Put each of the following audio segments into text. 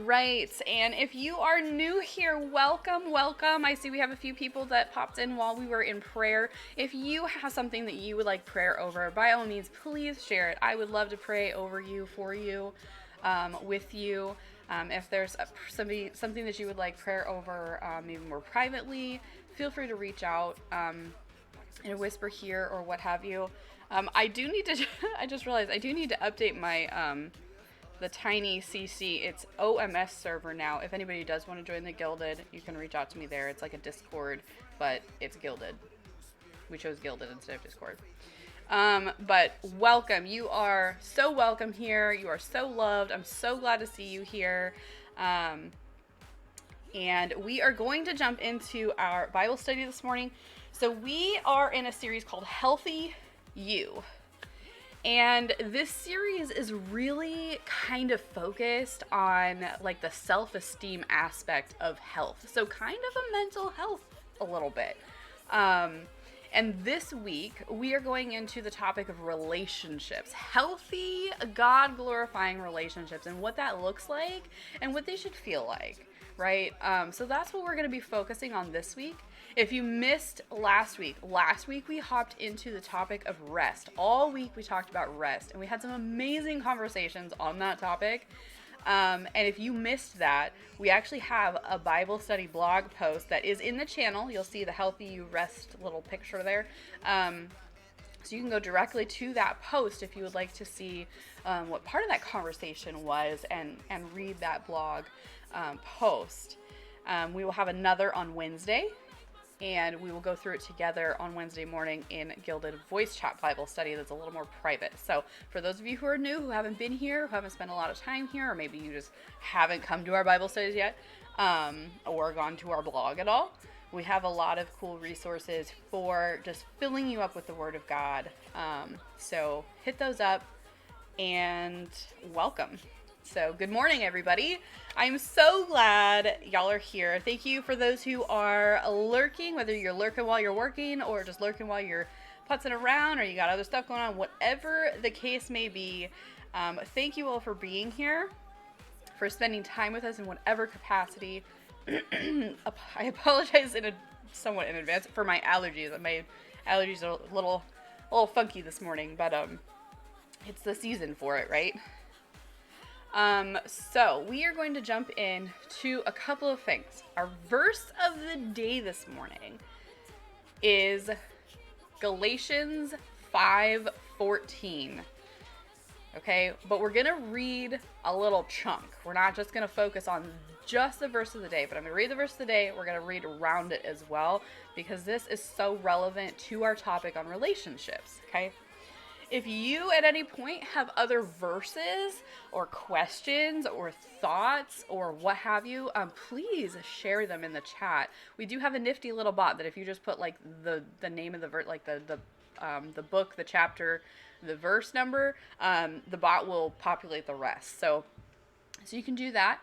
right, and if you are new here, welcome, welcome. I see we have a few people that popped in while we were in prayer. If you have something that you would like prayer over, by all means, please share it. I would love to pray over you, for you, with you. If there's something that you would like prayer over, maybe more privately, feel free to reach out in a whisper here or what have you. I do need to, I just realized I do need to update my, the Tiny CC. It's OMS server now. If anybody does want to join the Gilded, you can reach out to me there. It's like a Discord, but it's Gilded. We chose Gilded instead of Discord. But welcome. You are so welcome here. You are so loved. I'm so glad to see you here. And we are going to jump into our Bible study this morning. So we are in a series called Healthy You. And this series is really kind of focused on like the self-esteem aspect of health. So kind of a mental health a little bit. And this week we are going into the topic of relationships, healthy, God-glorifying relationships, and what that looks like and what they should feel like, right? So that's what we're going to be focusing on this week. If you missed last week we hopped into the topic of rest. All week we talked about rest, and we had some amazing conversations on that topic. And if you missed that, we actually have a Bible study blog post that is in the channel. You'll see the Healthy You Rest little picture there. So you can go directly to that post if you would like to see what part of that conversation was and read that blog post. We will have another on Wednesday. And we will go through it together on Wednesday morning in Gilded Voice Chat Bible Study that's a little more private. So for those of you who are new, who haven't been here, who haven't spent a lot of time here, or maybe you just haven't come to our Bible studies yet, or gone to our blog at all, we have a lot of cool resources for just filling you up with the Word of God. So hit those up and welcome. So good morning, everybody. I'm so glad y'all are here. Thank you for those who are lurking, whether you're lurking while you're working or just lurking while you're putzing around or you got other stuff going on, whatever the case may be. Thank you all for being here, for spending time with us in whatever capacity. I apologize somewhat in advance for my allergies. My allergies are a little funky this morning, but it's the season for it, right? So we are going to jump in to a couple of things. Our verse of the day this morning is Galatians 5:14. Okay, but we're going to read a little chunk. We're not just going to focus on just the verse of the day, but I'm going to read the verse of the day. We're going to read around it as well, because this is so relevant to our topic on relationships, okay? If you at any point have other verses or questions or thoughts or what have you, please share them in the chat. We do have a nifty little bot that if you just put like the name of the verse, like the book, the chapter, the verse number, the bot will populate the rest. So you can do that.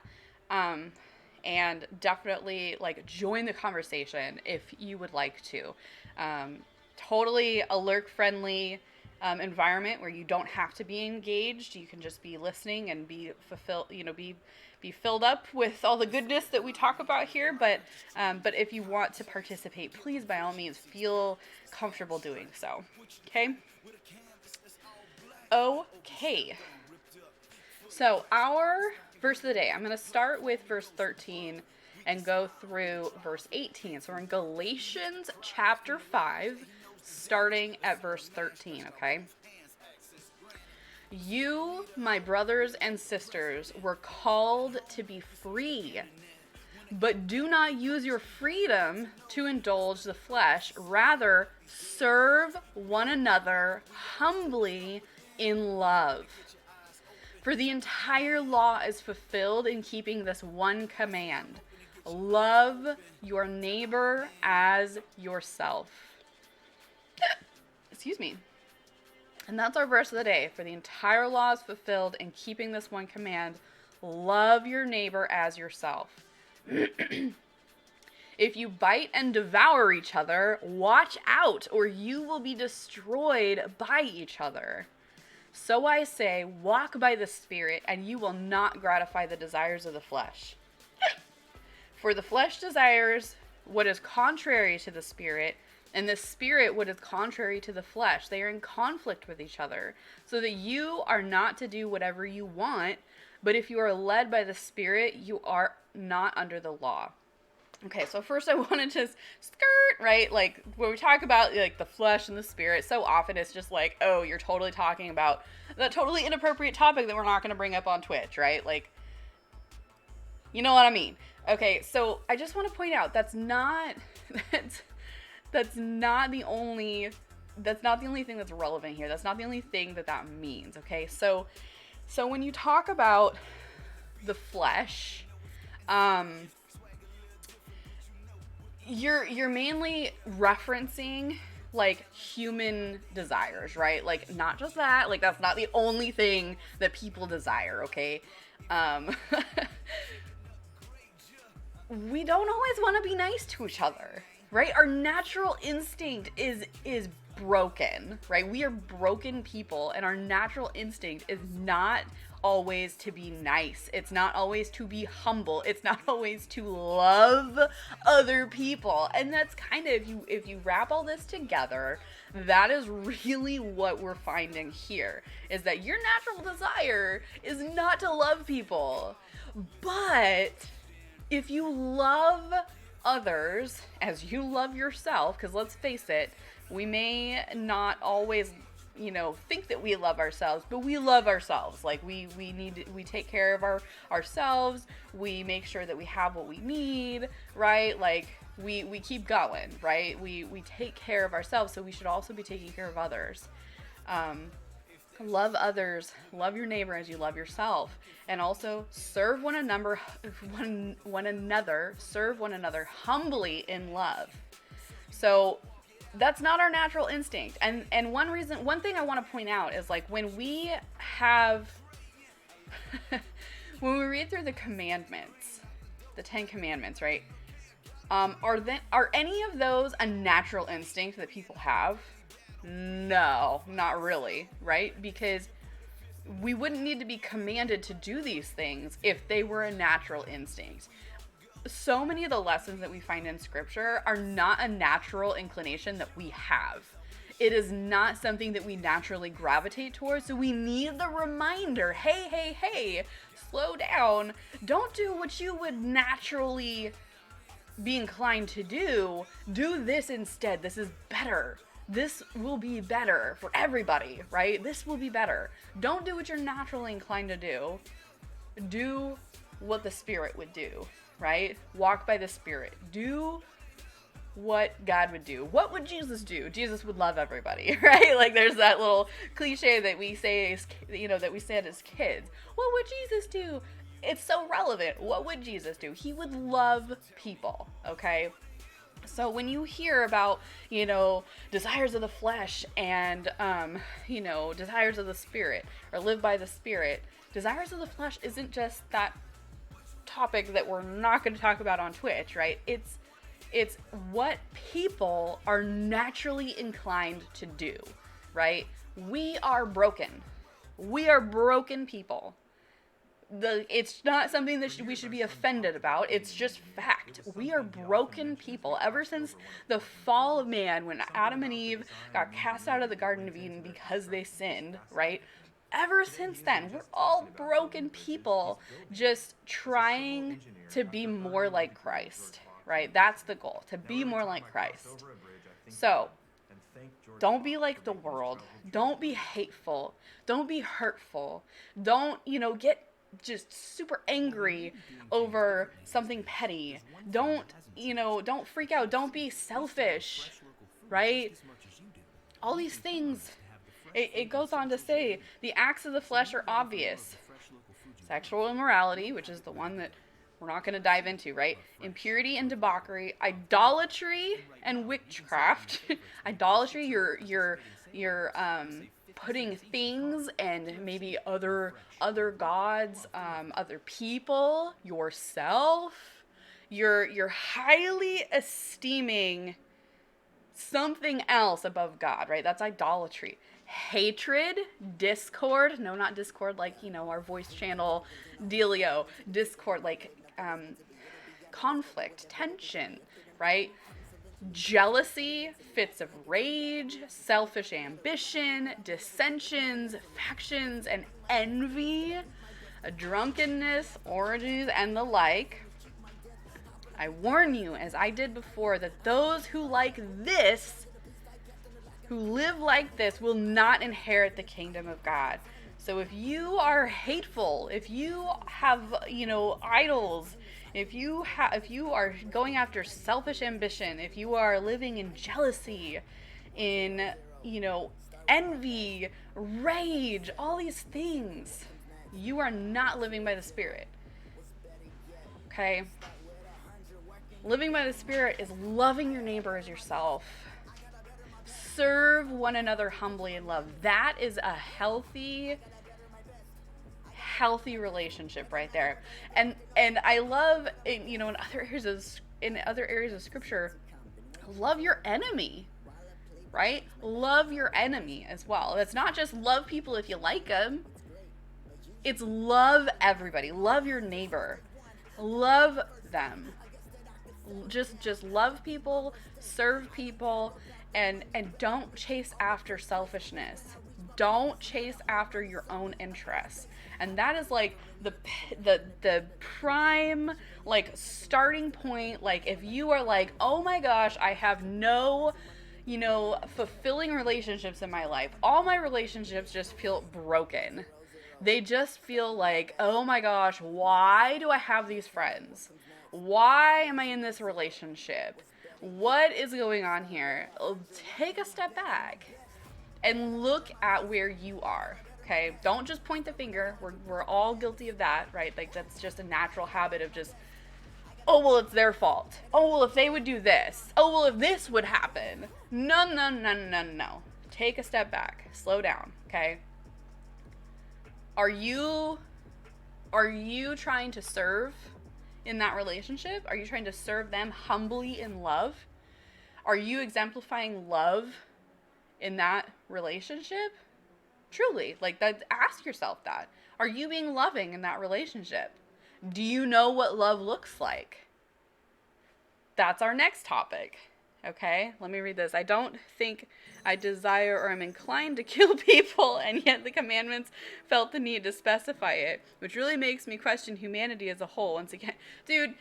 And definitely like join the conversation if you would like to. Totally alert friendly environment where you don't have to be engaged. You can just be listening and be fulfilled, be filled up with all the goodness that we talk about here. But if you want to participate, please by all means feel comfortable doing so. Okay. So our verse of the day, I'm going to start with verse 13 and go through verse 18. So we're in Galatians chapter 5, starting at verse 13, okay? You, my brothers and sisters, were called to be free, but do not use your freedom to indulge the flesh. Rather, serve one another humbly in love. For the entire law is fulfilled in keeping this one command: love your neighbor as yourself. Excuse me. And that's our verse of the day. For the entire law is fulfilled in keeping this one command: love your neighbor as yourself. If you bite and devour each other, watch out, or you will be destroyed by each other. So I say, walk by the Spirit, and you will not gratify the desires of the flesh. For the flesh desires what is contrary to the Spirit, and the Spirit what is contrary to the flesh. They are in conflict with each other, so that you are not to do whatever you want, but if you are led by the Spirit, you are not under the law. Okay, so first I wanted to skirt, right? Like, when we talk about, like, the flesh and the spirit, so often it's just like, oh, you're totally talking about that totally inappropriate topic that we're not going to bring up on Twitch, right? Like, you know what I mean? Okay, so I just want to point out that's not the only thing that's relevant here. That's not the only thing that means, okay? So when you talk about the flesh, you're mainly referencing like human desires, right? Like, not just that, like, that's not the only thing that people desire, okay? We don't always want to be nice to each other, right? Our natural instinct is broken, right? We are broken people, and our natural instinct is not always to be nice. It's not always to be humble. It's not always to love other people. And that's kind of, if you wrap all this together, that is really what we're finding here, is that your natural desire is not to love people. But if you love others as you love yourself, because let's face it, we may not always, think that we love ourselves, but we love ourselves. Like, we take care of ourselves. We make sure that we have what we need, right? Like, we keep going, right? We take care of ourselves, so we should also be taking care of others. Love others, love your neighbor as you love yourself, and also serve one another humbly in love. So that's not our natural instinct. And one thing I want to point out is, like, when we read through the commandments, the 10 commandments, right? Are any of those a natural instinct that people have? No, not really, right? Because we wouldn't need to be commanded to do these things if they were a natural instinct. So many of the lessons that we find in scripture are not a natural inclination that we have. It is not something that we naturally gravitate towards, so we need the reminder, hey, slow down. Don't do what you would naturally be inclined to do. Do this instead. This is better. This will be better for everybody, right? This will be better. Don't do what you're naturally inclined to do. Do what the Spirit would do, right? Walk by the Spirit. Do what God would do. What would Jesus do? Jesus would love everybody, right? Like, there's that little cliche that we say, that we said as kids. What would Jesus do? It's so relevant. What would Jesus do? He would love people, okay? So when you hear about, desires of the flesh and, desires of the Spirit, or live by the Spirit, desires of the flesh isn't just that topic that we're not going to talk about on Twitch, right? It's what people are naturally inclined to do, right? We are broken. We are broken people. It's not something that we should be offended about. It's just fact. We are broken people. Ever since the fall of man, when Adam and Eve got cast out of the Garden of Eden because they sinned, right? Ever since then, we're all broken people just trying to be more like Christ, right? That's the goal, to be more like Christ. So, don't be like the world. Don't be hateful. Don't be hurtful. Don't, get just super angry over something petty. Don't freak out. Don't be selfish, right? All these things, it goes on to say, the acts of the flesh are obvious. Sexual immorality, which is the one that we're not going to dive into, right? Impurity and debauchery, idolatry and witchcraft. Idolatry, you're putting things and maybe other gods, other people, yourself. You're highly esteeming something else above God, right? That's idolatry. hatred, discord, no, not discord like, our voice channel dealio, discord like conflict, tension, right? Jealousy, fits of rage, selfish ambition, dissensions, factions, and envy, drunkenness, orgies, and the like. I warn you, as I did before, that those who like this, who live like this, will not inherit the kingdom of God. So if you are hateful, if you have, idols, if you are going after selfish ambition, if you are living in jealousy, in, envy, rage, all these things, you are not living by the Spirit. Okay? Living by the Spirit is loving your neighbor as yourself. Serve one another humbly in love. That is a healthy relationship right there. And I love, in other areas of scripture, love your enemy, right? Love your enemy as well. It's not just love people if you like them. It's love everybody. Love your neighbor. Love them. Just love people, serve people, and don't chase after selfishness. Don't chase after your own interests. And that is like the prime starting point. Like if you are like, oh my gosh, I have no fulfilling relationships in my life. All my relationships just feel broken. They just feel like, oh my gosh, why do I have these friends? Why am I in this relationship? What is going on here? Take a step back and look at where you are, okay? Don't just point the finger. We're all guilty of that, right? Like that's just a natural habit of just, oh, well, it's their fault. Oh, well, if they would do this. Oh, well, if this would happen. No. Take a step back. Slow down, okay? Are you trying to serve in that relationship? Are you trying to serve them humbly in love? Are you exemplifying love in that relationship? Truly, that. Ask yourself that. Are you being loving in that relationship? Do you know what love looks like? That's our next topic. Okay, let me read this. I don't think I desire or am inclined to kill people, and yet the commandments felt the need to specify it, which really makes me question humanity as a whole. Once again, dude,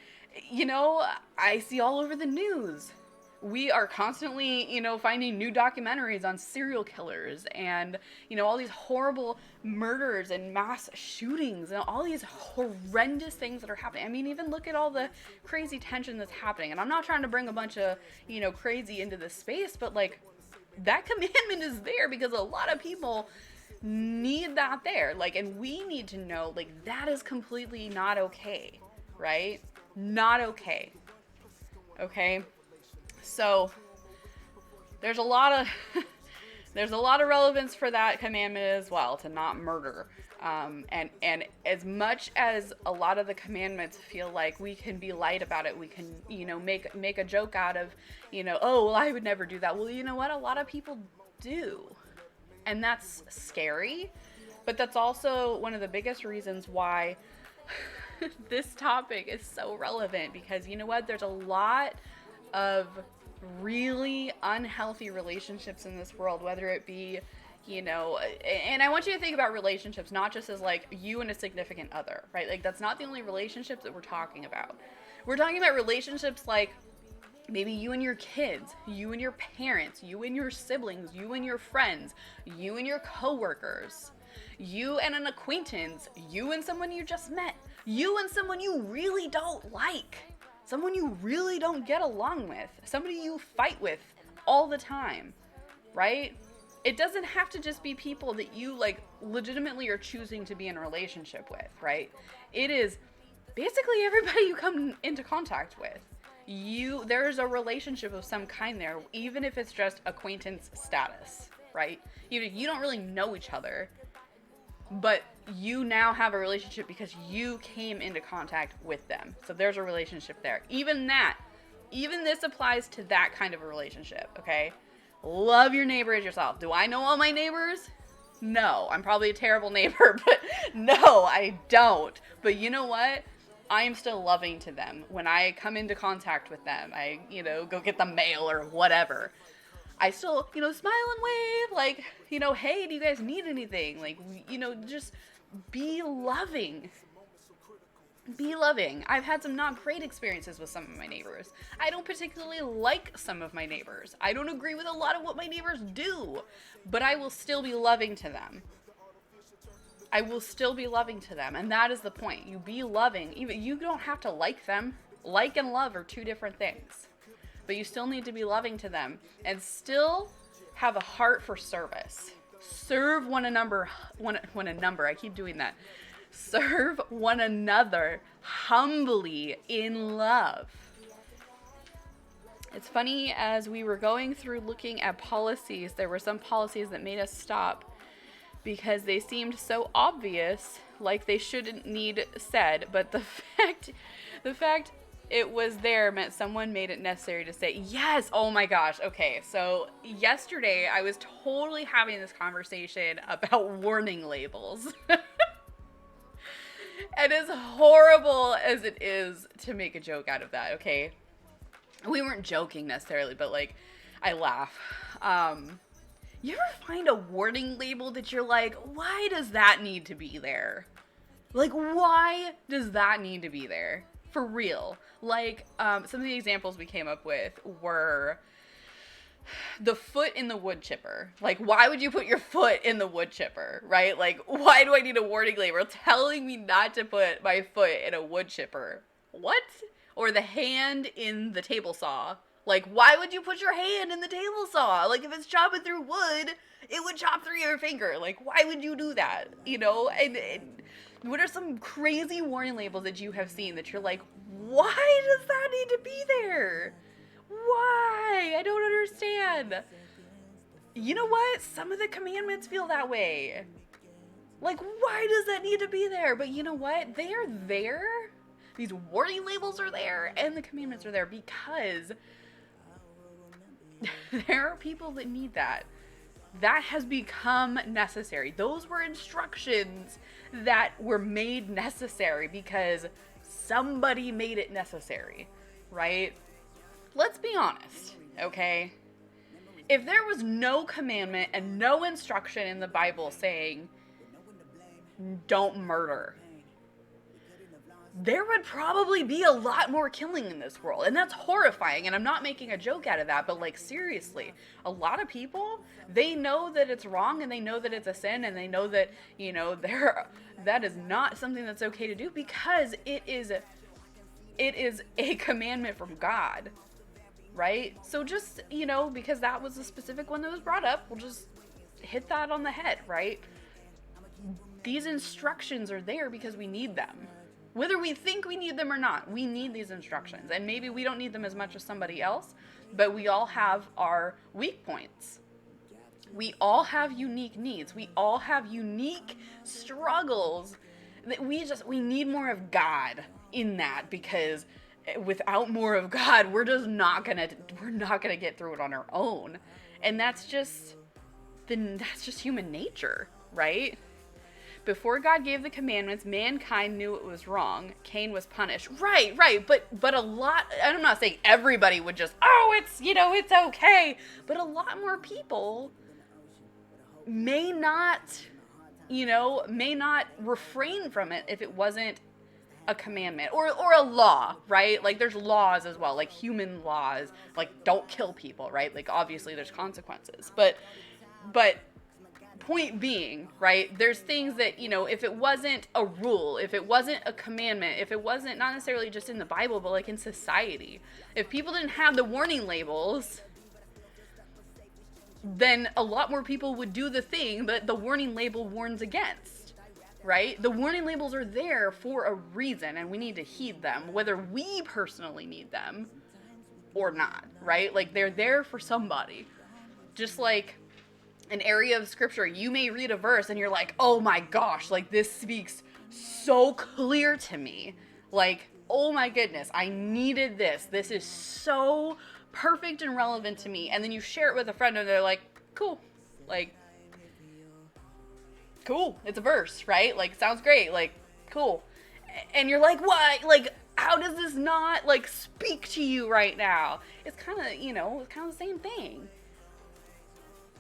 I see all over the news. We are constantly, finding new documentaries on serial killers and, all these horrible murders and mass shootings and all these horrendous things that are happening. I mean, even look at all the crazy tension that's happening. And I'm not trying to bring a bunch of, crazy into this space, but that commandment is there because a lot of people need that there. And we need to know, that is completely not okay, right? Not okay. Okay? So there's a lot of relevance for that commandment as well, to not murder. And as much as a lot of the commandments feel like we can be light about it, we can, make a joke out of, oh, well, I would never do that. Well, you know what? A lot of people do. And that's scary. But that's also one of the biggest reasons why this topic is so relevant, because you know what? There's a lot of really unhealthy relationships in this world, whether it be, and I want you to think about relationships not just as you and a significant other, right? That's not the only relationships that we're talking about. We're talking about relationships like maybe you and your kids, you and your parents, you and your siblings, you and your friends, you and your coworkers, you and an acquaintance, you and someone you just met, you and someone you really don't like. Someone you really don't get along with. Somebody you fight with all the time, right? It doesn't have to just be people that you legitimately are choosing to be in a relationship with, right? It is basically everybody you come into contact with. There's a relationship of some kind there, even if it's just acquaintance status, right? You don't really know each other, but you now have a relationship because you came into contact with them. So there's a relationship there. Even this applies to that kind of a relationship, okay? Love your neighbor as yourself. Do I know all my neighbors? No. I'm probably a terrible neighbor, but no, I don't. But you know what? I am still loving to them. When I come into contact with them, I, go get the mail or whatever. I still, smile and wave, like, hey, do you guys need anything? Like, just be loving. Be loving. I've had some not great experiences with some of my neighbors. I don't particularly like some of my neighbors. I don't agree with a lot of what my neighbors do, but I will still be loving to them. I will still be loving to them, and that is the point. You be loving. Even you don't have to like them. Like and love are two different things. But you still need to be loving to them and still have a heart for service. Serve one another. I keep doing that. Serve one another humbly in love. It's funny, as we were going through looking at policies, there were some policies that made us stop because they seemed so obvious, like they shouldn't need said, but the fact it was there meant someone made it necessary to say, yes, oh my gosh. Okay, so yesterday I was totally having this conversation about warning labels. And as horrible as it is to make a joke out of that, okay? We weren't joking necessarily, but like, I laugh. You ever find a warning label that you're like, why does that need to be there? Like, why does that need to be there? For real. Like, some of the examples we came up with were the foot in the wood chipper. Like, why would you put your foot in the wood chipper, right? Like, why do I need a warning label telling me not to put my foot in a wood chipper? What? Or the hand in the table saw. Like, why would you put your hand in the table saw? Like, if it's chopping through wood, it would chop through your finger. Like, why would you do that? And what are some crazy warning labels that you have seen that you're like, why does that need to be there? Why? I don't understand. You know what? Some of the commandments feel that way. Like, why does that need to be there? But you know what? They are there. These warning labels are there, and the commandments are there because there are people that need that. That has become necessary. Those were instructions that were made necessary because somebody made it necessary, right? Let's be honest, okay? If there was no commandment and no instruction in the Bible saying, don't murder, there would probably be a lot more killing in this world. And that's horrifying. And I'm not making a joke out of that, but like, seriously, a lot of people, they know that it's wrong and they know that it's a sin and they know that, that is not something that's okay to do because it is a commandment from God, right? So just, because that was a specific one that was brought up, we'll just hit that on the head, right? These instructions are there because we need them. Whether we think we need them or not, we need these instructions. And maybe we don't need them as much as somebody else, but we all have our weak points. We all have unique needs. We all have unique struggles that we need more of God in that, because without more of God, we're not gonna get through it on our own. And that's just human nature, right? Before God gave the commandments, mankind knew it was wrong. Cain was punished. Right. But a lot, I'm not saying everybody would just, it's okay. But a lot more people may not refrain from it if it wasn't a commandment or a law, right? Like, there's laws as well, like human laws, like don't kill people, right? Like, obviously there's consequences. But point being, right, there's things that, if it wasn't a rule, if it wasn't a commandment, if it wasn't not necessarily just in the Bible, but like in society, if people didn't have the warning labels, then a lot more people would do the thing that the warning label warns against, right? The warning labels are there for a reason, and we need to heed them, whether we personally need them or not, right? Like, they're there for somebody. Just like an area of scripture, you may read a verse and you're like, oh my gosh, like, this speaks so clear to me. Like, oh my goodness, I needed this. This is so perfect and relevant to me, and then you share it with a friend and they're like, cool, like, cool, it's a verse, right? Like, sounds great, like, cool. And you're like, what? Like, how does this not, like, speak to you right now? It's kind of, it's kind of the same thing.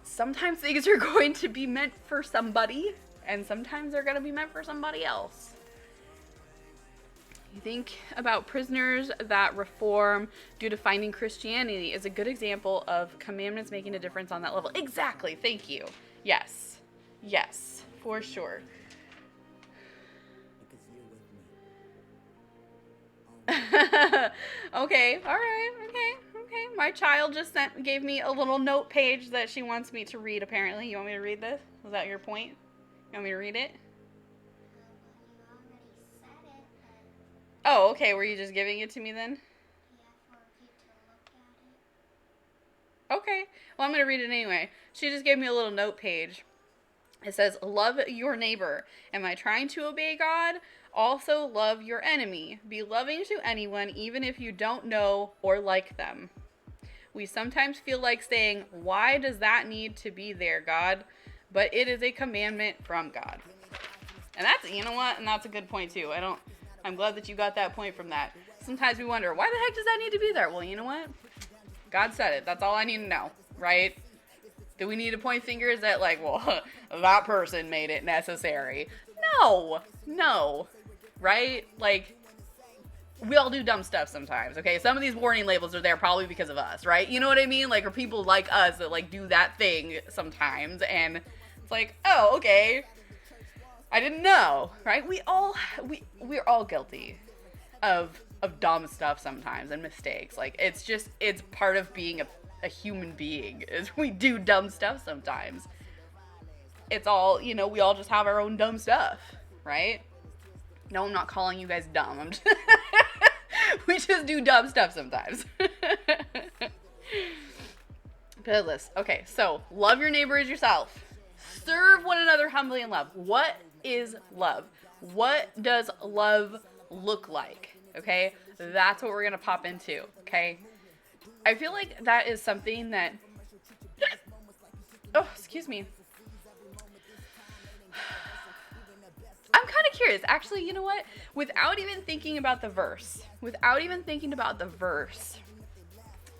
Sometimes things are going to be meant for somebody, and sometimes they're going to be meant for somebody else. You think about prisoners that reform due to finding Christianity is a good example of commandments making a difference on that level. Exactly. Thank you. Yes. Yes, for sure. Okay. All right. Okay. My child just gave me a little note page that she wants me to read, apparently. You want me to read this? Was that your point? You want me to read it? Oh, okay. Were you just giving it to me then? Okay. Well, I'm going to read it anyway. She just gave me a little note page. It says, love your neighbor. Am I trying to obey God? Also, love your enemy. Be loving to anyone, even if you don't know or like them. We sometimes feel like saying, why does that need to be there, God? But it is a commandment from God. And that's, you know what? And that's a good point too. I'm glad that you got that point from that. Sometimes we wonder, why the heck does that need to be there? Well, you know what? God said it. That's all I need to know, right? Do we need to point fingers at, like, well, that person made it necessary? No, right? Like, we all do dumb stuff sometimes, okay? Some of these warning labels are there probably because of us, right? You know what I mean? Like, or people like us that, like, do that thing sometimes, and it's like, oh, okay, I didn't know, right? We're all guilty of dumb stuff sometimes and mistakes. Like, it's part of being a human being, is we do dumb stuff sometimes. It's all, we all just have our own dumb stuff, right? No, I'm not calling you guys dumb. We just do dumb stuff sometimes. Goodness. Okay, so love your neighbor as yourself. Serve one another humbly in love. What is love? What does love look like? Okay, that's what we're gonna pop into. Okay, I feel like that is something that. Oh, excuse me. I'm kind of curious. Actually, you know what? Without even thinking about the verse,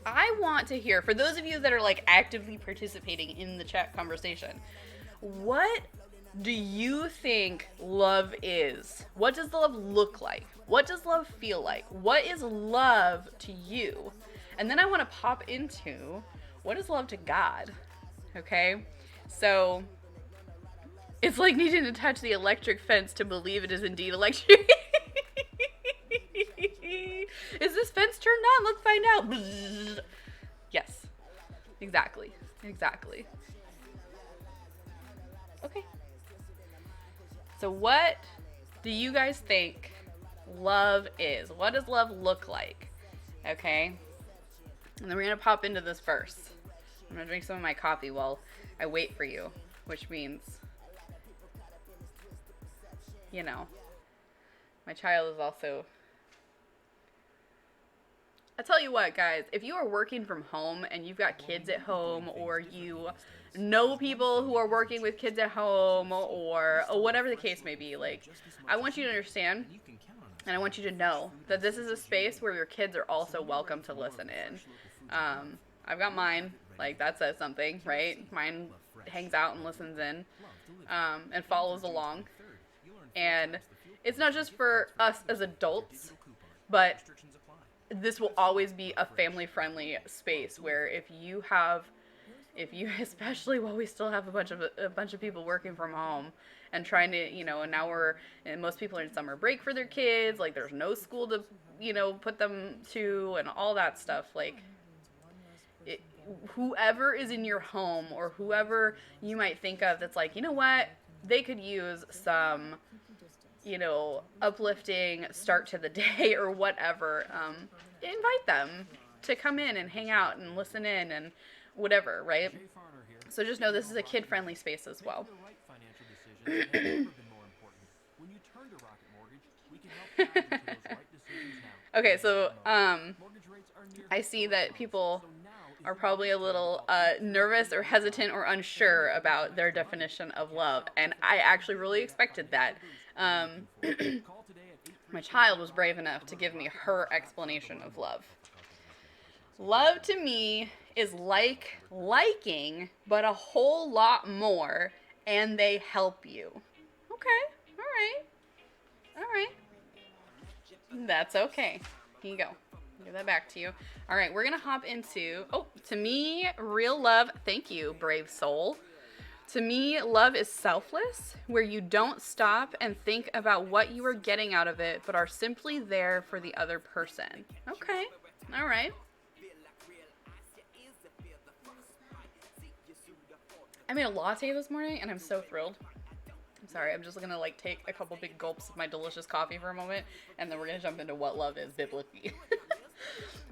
I want to hear, for those of you that are like actively participating in the chat conversation, what do you think love is? What does love look like? What does love feel like? What is love to you? And then I want to pop into, what is love to God? Okay? So, it's like needing to touch the electric fence to believe it is indeed electric. Is this fence turned on? Let's find out. Yes. Exactly. Okay. So what do you guys think love is? What does love look like? Okay. And then we're going to pop into this verse. I'm going to drink some of my coffee while I wait for you, which means, my child is also... I tell you what, guys, if you are working from home and you've got kids at home, or you know people who are working with kids at home, or whatever the case may be, like, I want you to understand, and I want you to know that this is a space where your kids are also welcome to listen in. I've got mine, like, that says something, right? Mine hangs out and listens in, and follows along. And it's not just for us as adults, but this will always be a family-friendly space where if you, especially while we still have a bunch of people working from home and trying to, and most people are in summer break for their kids, like there's no school to, put them to, and all that stuff, like, whoever is in your home or whoever you might think of that's like, you know what, they could use some, uplifting start to the day or whatever, invite them to come in and hang out and listen in and whatever, right? So just know this is a kid-friendly space as well. Okay, so, I see that people are probably a little nervous or hesitant or unsure about their definition of love, and I actually really expected that. Um, my child was brave enough to give me her explanation of love. Love to me is like liking, but a whole lot more, and they help you. Okay, all right. That's okay. Here you go. Give that back to you. All right, we're going to hop into, to me, real love, thank you, brave soul. To me, love is selfless, where you don't stop and think about what you are getting out of it, but are simply there for the other person. Okay, all right. I made a latte this morning, and I'm so thrilled. I'm sorry, I'm just gonna take a couple big gulps of my delicious coffee for a moment, and then we're gonna jump into what love is biblically.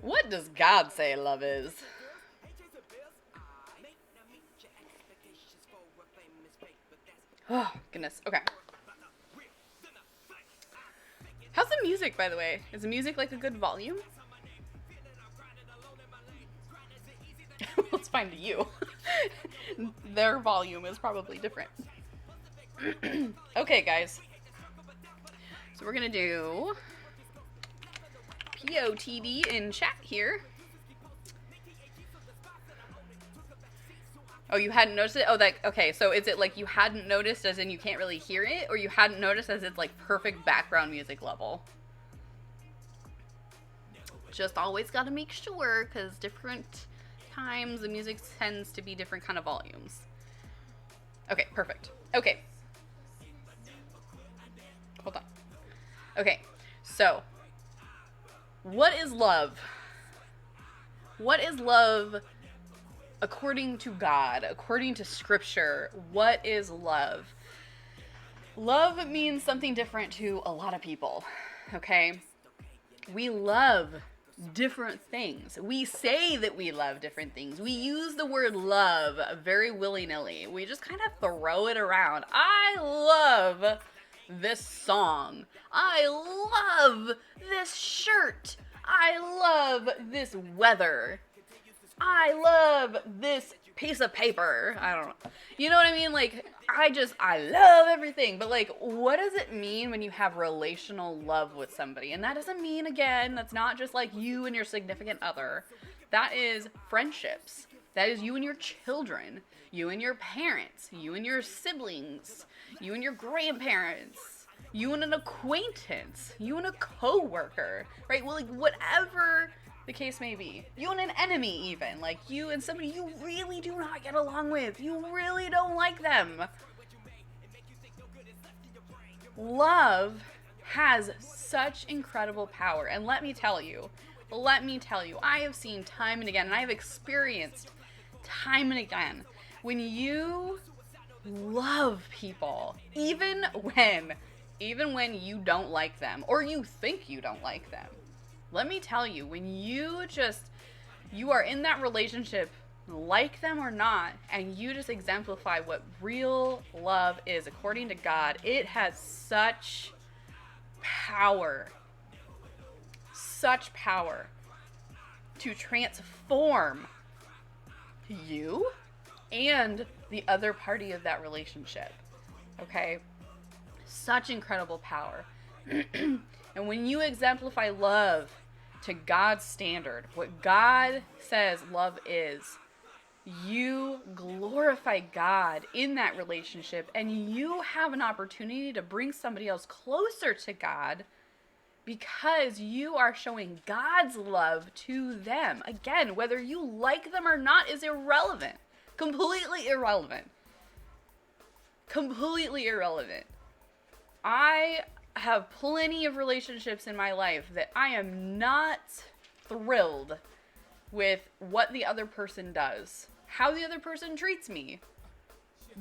What does God say love is? Oh, goodness. Okay. How's the music, by the way? Is the music a good volume? Let's find you. Their volume is probably different. Okay, guys. So we're gonna do POTD in chat here. Oh, you hadn't noticed it? Oh, okay, so is it you hadn't noticed as in you can't really hear it, or you hadn't noticed as it's perfect background music level? Just always gotta make sure, because different times the music tends to be different kind of volumes. Okay, perfect. Okay. Hold on. Okay, so what is love? What is love according to God, according to Scripture? What is love? Love means something different to a lot of people, okay? We love different things. We say that we love different things. We use the word love very willy-nilly. We just kind of throw it around. I love this song. I love this shirt. I love this weather. I love this piece of paper. I don't know. You know what I mean? I love everything. But what does it mean when you have relational love with somebody? And that doesn't mean, again, that's not just you and your significant other. That is friendships. That is you and your children, you and your parents, you and your siblings, you and your grandparents, you and an acquaintance, you and a coworker, right? Well, whatever the case may be. You and an enemy, even. You and somebody you really do not get along with. You really don't like them. Love has such incredible power. And let me tell you, I have seen time and again, and I have experienced time and again, when you love people, even when you don't like them, or you think you don't like them. Let me tell you, when you are in that relationship, like them or not, and you just exemplify what real love is according to God, it has such power to transform you and the other party of that relationship. Okay? Such incredible power. And when you exemplify love to God's standard, what God says love is, you glorify God in that relationship, and you have an opportunity to bring somebody else closer to God because you are showing God's love to them. Again, whether you like them or not is irrelevant. Completely irrelevant. I have plenty of relationships in my life that I am not thrilled with what the other person does, how the other person treats me.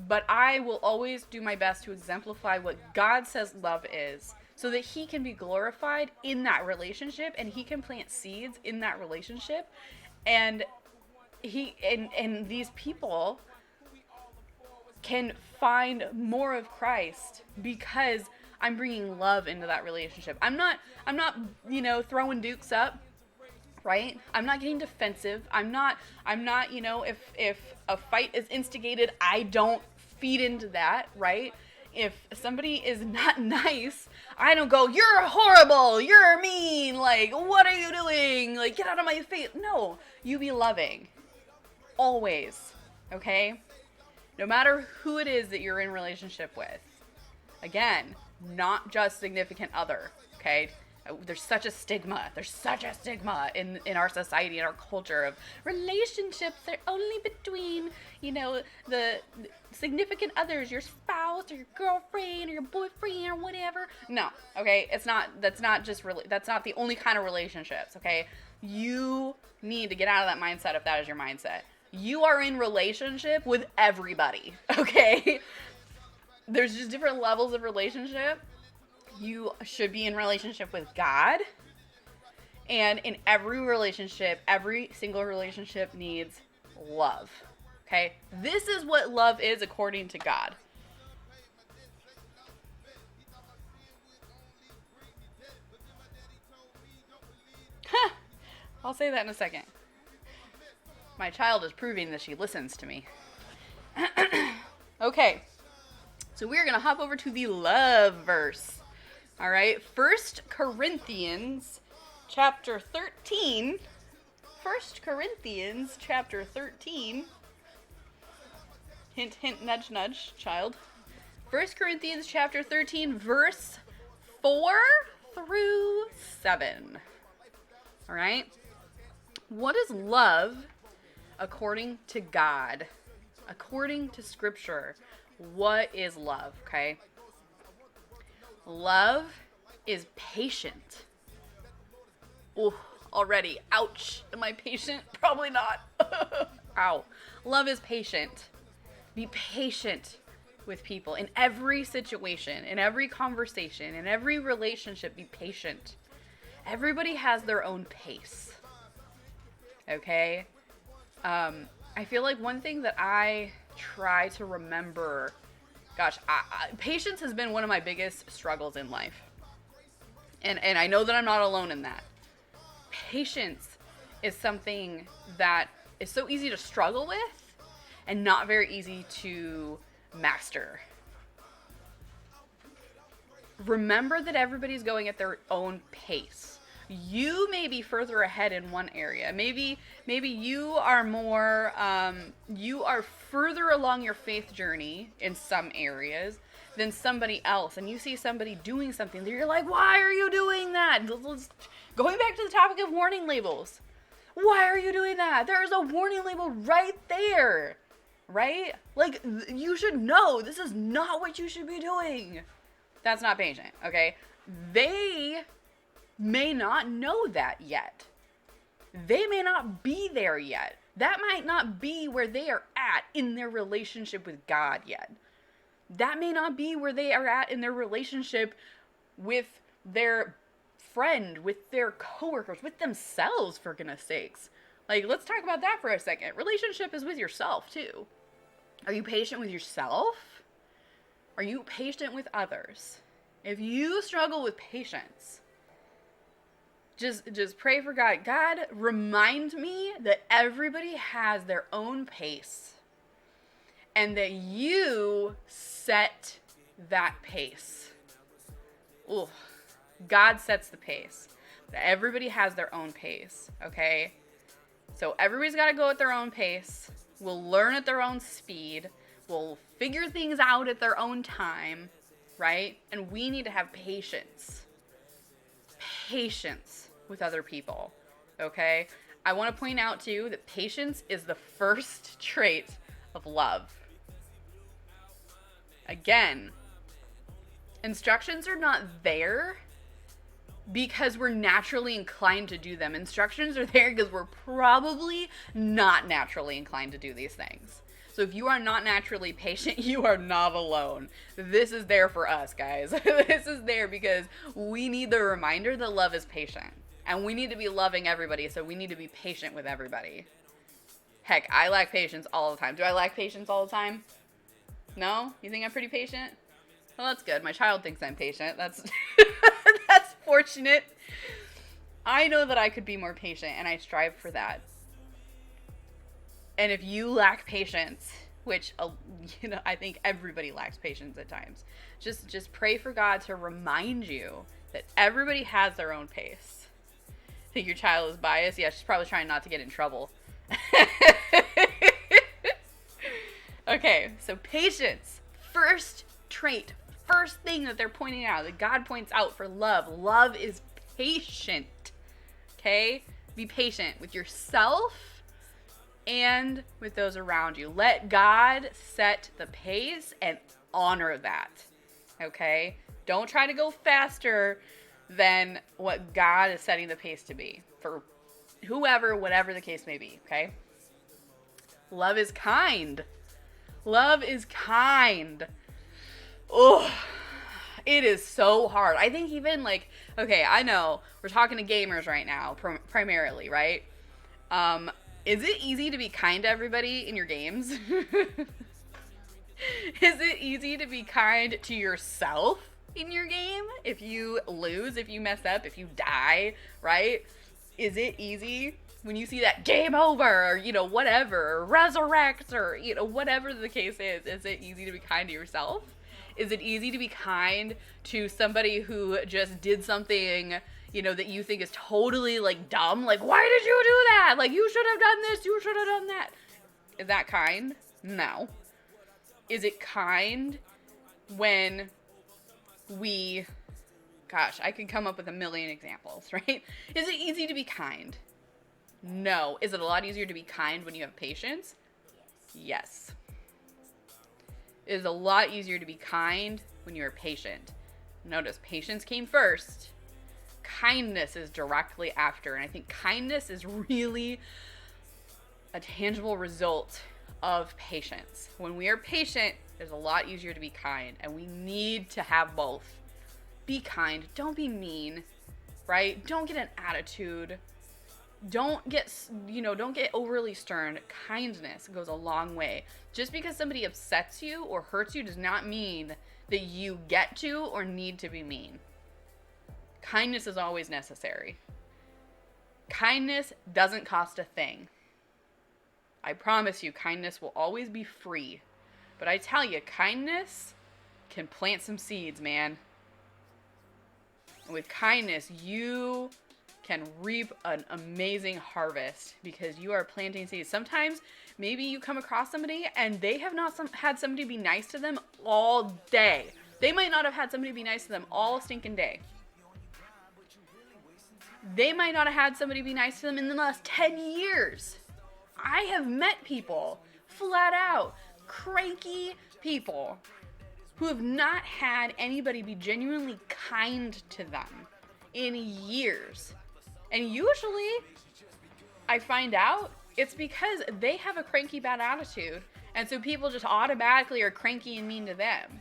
But I will always do my best to exemplify what God says love is, so that he can be glorified in that relationship, and he can plant seeds in that relationship, and these people can find more of Christ because I'm bringing love into that relationship. I'm not, throwing dukes up, right? I'm not getting defensive. I'm not, if a fight is instigated, I don't feed into that, right? If somebody is not nice, I don't go, you're horrible, you're mean, like, what are you doing? Like, get out of my face. No, you be loving. Always. Okay? No matter who it is that you're in relationship with. Again, not just significant other. Okay? There's such a stigma. There's such a stigma in our society, in our culture of relationships are only between, the significant others, your spouse or your girlfriend or your boyfriend or whatever. No, okay? That's not the only kind of relationships, okay? You need to get out of that mindset if that is your mindset. You are in relationship with everybody, okay? There's just different levels of relationship. You should be in relationship with God. And in every relationship, every single relationship needs love. Okay? This is what love is according to God. I'll say that in a second. My child is proving that she listens to me. Okay. So we're going to hop over to the love verse. All right, 1 Corinthians chapter 13. 1 Corinthians chapter 13. Hint, hint, nudge, nudge, child. 1 Corinthians chapter 13, verse 4 through 7. All right? What is love according to God? According to Scripture, what is love, okay? Love is patient. Ooh, already. Ouch. Am I patient? Probably not. Ow. Love is patient. Be patient with people in every situation, in every conversation, in every relationship. Be patient. Everybody has their own pace. Okay? I feel like one thing that I try to remember, patience has been one of my biggest struggles in life. And I know that I'm not alone in that. Patience is something that is so easy to struggle with and not very easy to master. Remember that everybody's going at their own pace. You may be further ahead in one area. Maybe you are more, you are further along your faith journey in some areas than somebody else. And you see somebody doing something that you're like, why are you doing that? Going back to the topic of warning labels. Why are you doing that? There's a warning label right there, right? Like, you should know this is not what you should be doing. That's not patient, okay? They may not know that yet. They may not be there yet. That might not be where they are at in their relationship with God yet. That may not be where they are at in their relationship with their friend, with their coworkers, with themselves, for goodness sakes. Like, let's talk about that for a second. Relationship is with yourself, too. Are you patient with yourself? Are you patient with others? If you struggle with patience, just pray for God. God, remind me that everybody has their own pace and that you set that pace. Ooh, God sets the pace. Everybody has their own pace, okay? So everybody's got to go at their own pace. We'll learn at their own speed. We'll figure things out at their own time, right? And we need to have patience. Patience with other people, okay? I want to point out, too, that patience is the first trait of love. Again, instructions are not there because we're naturally inclined to do them. Instructions are there because we're probably not naturally inclined to do these things. So if you are not naturally patient, you are not alone. This is there for us, guys. This is there because we need the reminder that love is patient. And we need to be loving everybody, so we need to be patient with everybody. Heck, I lack patience all the time. Do I lack patience all the time? No? You think I'm pretty patient? Well, that's good. My child thinks I'm patient. That's that's fortunate. I know that I could be more patient, and I strive for that. And if you lack patience, which, I think everybody lacks patience at times, just pray for God to remind you that everybody has their own pace. Think your child is biased? Yeah, she's probably trying not to get in trouble. Okay, so patience. First trait, first thing that they're pointing out, that God points out for love. Love is patient. Okay? Be patient with yourself and with those around you. Let God set the pace and honor that. Okay? Don't try to go faster than what God is setting the pace to be for whoever, whatever the case may be. Okay? Love is kind. Love is kind. Oh, it is so hard. I think even okay, I know we're talking to gamers right now, primarily, right? Is it easy to be kind to everybody in your games? Is it easy to be kind to yourself in your game? If you lose, if you mess up, if you die, right? Is it easy when you see that game over, or, whatever, or resurrect, or, whatever the case is it easy to be kind to yourself? Is it easy to be kind to somebody who just did something, that you think is totally, dumb? Why did you do that? You should have done this, you should have done that. Is that kind? No. Is it kind when gosh, I could come up with a million examples, right? Is it easy to be kind? No. Is it a lot easier to be kind when you have patience? Yes. It is a lot easier to be kind when you are patient. Notice, patience came first. Kindness is directly after. And I think kindness is really a tangible result of patience. When we are patient, it's a lot easier to be kind. And we need to have both. Be kind. Don't be mean, right? Don't get an attitude. Don't get overly stern. Kindness goes a long way. Just because somebody upsets you or hurts you does not mean that you get to or need to be mean. Kindness is always necessary. Kindness doesn't cost a thing. I promise you, kindness will always be free. But I tell you, kindness can plant some seeds, man. And with kindness, you can reap an amazing harvest because you are planting seeds. Sometimes maybe you come across somebody and they have not had somebody be nice to them all day. They might not have had somebody be nice to them all stinking day. They might not have had somebody be nice to them in the last 10 years. I have met people, flat out, cranky people, who have not had anybody be genuinely kind to them in years. And usually, I find out it's because they have a cranky bad attitude. And so people just automatically are cranky and mean to them.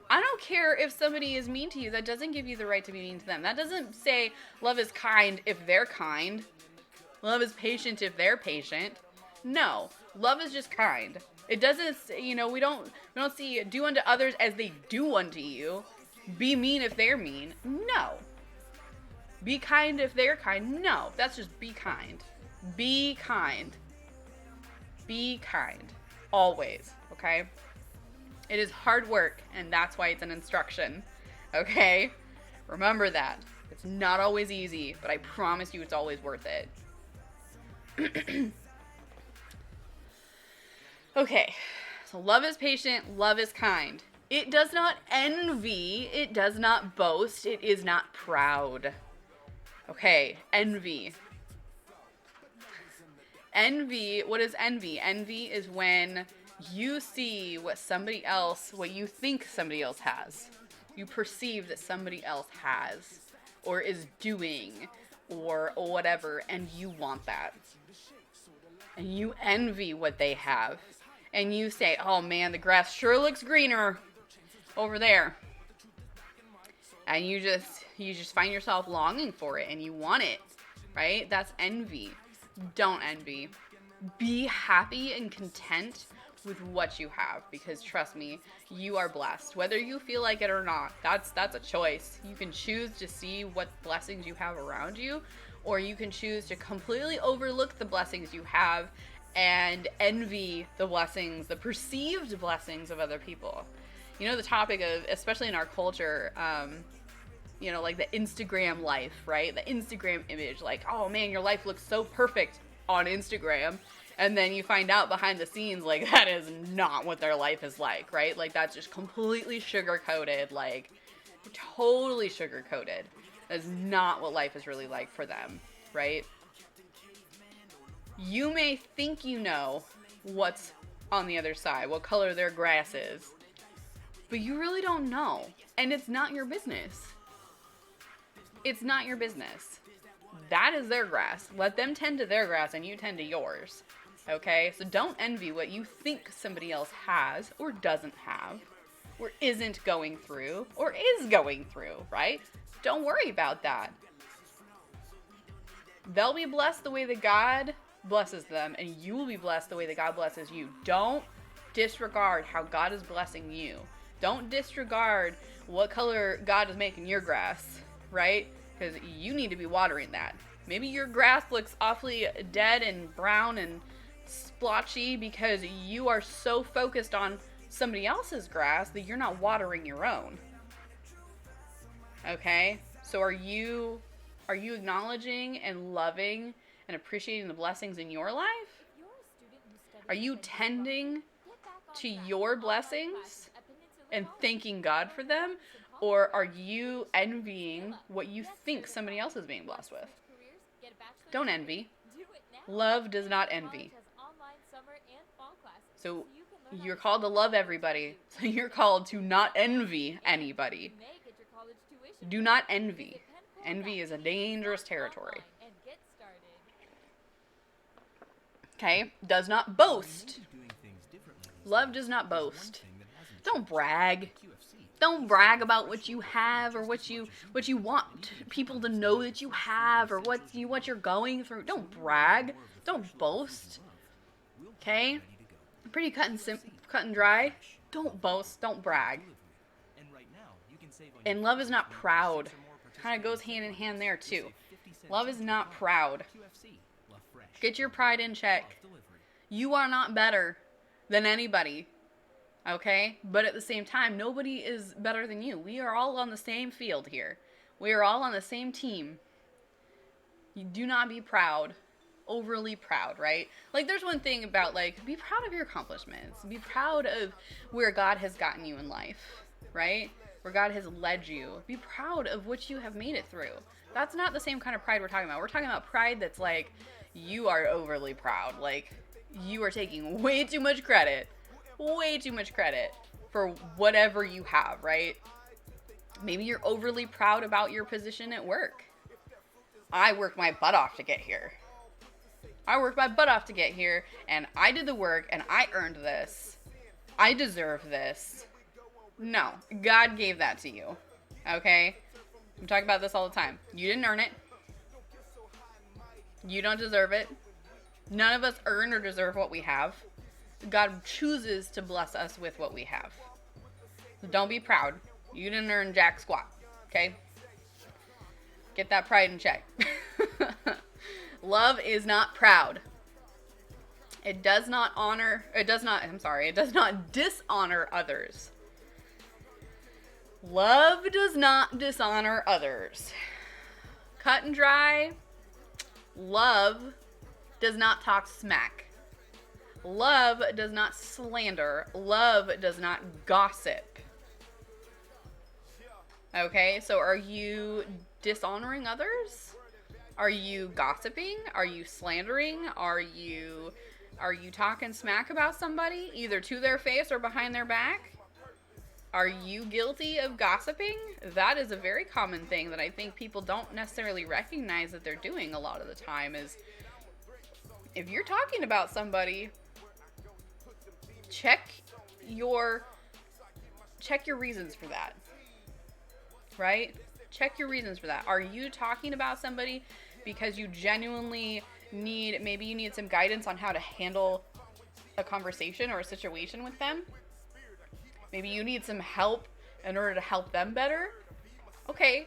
I don't care if somebody is mean to you. That doesn't give you the right to be mean to them. That doesn't say love is kind if they're kind. Love is patient if they're patient. No, love is just kind. It doesn't, we don't see do unto others as they do unto you. Be mean if they're mean. No. Be kind if they're kind. No, that's just be kind. Be kind. Be kind. Always, okay? It is hard work, and that's why it's an instruction, okay? Remember that. It's not always easy, but I promise you it's always worth it. Okay, so love is patient, love is kind. It does not envy, it does not boast, it is not proud. Okay, envy. Envy, what is envy? Envy is when you see what you think somebody else has. You perceive that somebody else has, or is doing, or whatever, and you want that. And you envy what they have. And you say, oh man, the grass sure looks greener over there. And you just find yourself longing for it and you want it, right? That's envy. Don't envy. Be happy and content with what you have, because trust me, you are blessed. Whether you feel like it or not, that's a choice. You can choose to see what blessings you have around you, or you can choose to completely overlook the blessings you have and envy the blessings, the perceived blessings of other people. You know, the topic of, especially in our culture, you know, like the Instagram life, right? The Instagram image, like, oh man, your life looks so perfect on Instagram. And then you find out behind the scenes, like, that is not what their life is like, right? Like, that's just completely sugar-coated, like, totally sugar-coated. That's not what life is really like for them, right? You may think you know what's on the other side, what color their grass is, but you really don't know. And it's not your business. It's not your business. That is their grass. Let them tend to their grass and you tend to yours. Okay? So don't envy what you think somebody else has or doesn't have or isn't going through or is going through, right? Don't worry about that. They'll be blessed the way that God blesses them, and you will be blessed the way that God blesses you. Don't disregard how God is blessing you. Don't disregard what color God is making your grass, right? Because you need to be watering that. Maybe your grass looks awfully dead and brown and splotchy because you are so focused on somebody else's grass that you're not watering your own. Okay? So are you acknowledging and loving and appreciating the blessings in your life? Are you tending to your blessings and thanking God for them? Or are you envying what you think somebody else is being blessed with? Don't envy. Love does not envy. So you're called to love everybody. So you're called to not envy anybody. Do not envy. Envy is a dangerous territory. Okay? Does not boast. Love does not boast. Don't brag. Don't brag about what you have or what you want people to know that you have or what you're going through. Don't brag. Don't boast. Okay? Pretty cut and dry. Don't boast. Don't brag. And love is not proud. Kind of goes hand in hand there too. Love is not proud. Get your pride in check. You are not better than anybody. Okay? But at the same time, nobody is better than you. We are all on the same field here. We are all on the same team. You do not be proud. Overly proud, right? Like, there's one thing about, like, be proud of your accomplishments. Be proud of where God has gotten you in life, right? Where God has led you. Be proud of what you have made it through. That's not the same kind of pride we're talking about. We're talking about pride that's like, you are overly proud. Like, you are taking way too much credit for whatever you have, right? Maybe you're overly proud about your position at work. I worked my butt off to get here. And I did the work, and I earned this. I deserve this. No, God gave that to you, okay? I'm talking about this all the time. You didn't earn it. You don't deserve it. None of us earn or deserve what we have. God chooses to bless us with what we have. So don't be proud. You didn't earn jack squat, okay? Get that pride in check. Love is not proud. It does not dishonor others. Love does not dishonor others. Cut and dry. Love does not talk smack. Love does not slander. Love does not gossip. Okay, so are you dishonoring others? Are you gossiping? Are you slandering? Are you talking smack about somebody, either to their face or behind their back? Are you guilty of gossiping? That is a very common thing that I think people don't necessarily recognize that they're doing a lot of the time. Is if you're talking about somebody, check your reasons for that. Right? Check your reasons for that. Are you talking about somebody because you genuinely need some guidance on how to handle a conversation or a situation with them. Maybe you need some help in order to help them better. Okay,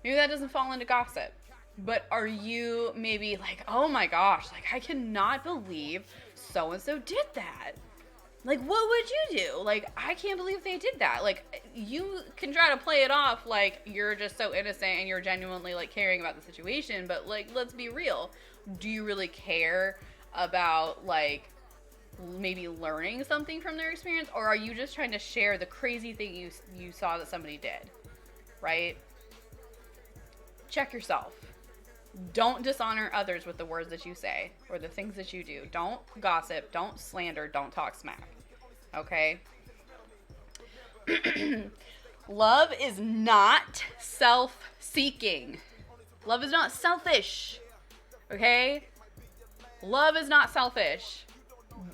maybe that doesn't fall into gossip. But are you maybe like, oh my gosh, like I cannot believe so-and-so did that. Like, what would you do? Like, I can't believe they did that. Like, you can try to play it off like you're just so innocent and you're genuinely, like, caring about the situation. But, like, let's be real. Do you really care about, like, maybe learning something from their experience? Or are you just trying to share the crazy thing you saw that somebody did? Right? Check yourself. Don't dishonor others with the words that you say or the things that you do. Don't gossip. Don't slander. Don't talk smack. Okay? Love is not self-seeking. Love is not selfish. Okay? Love is not selfish.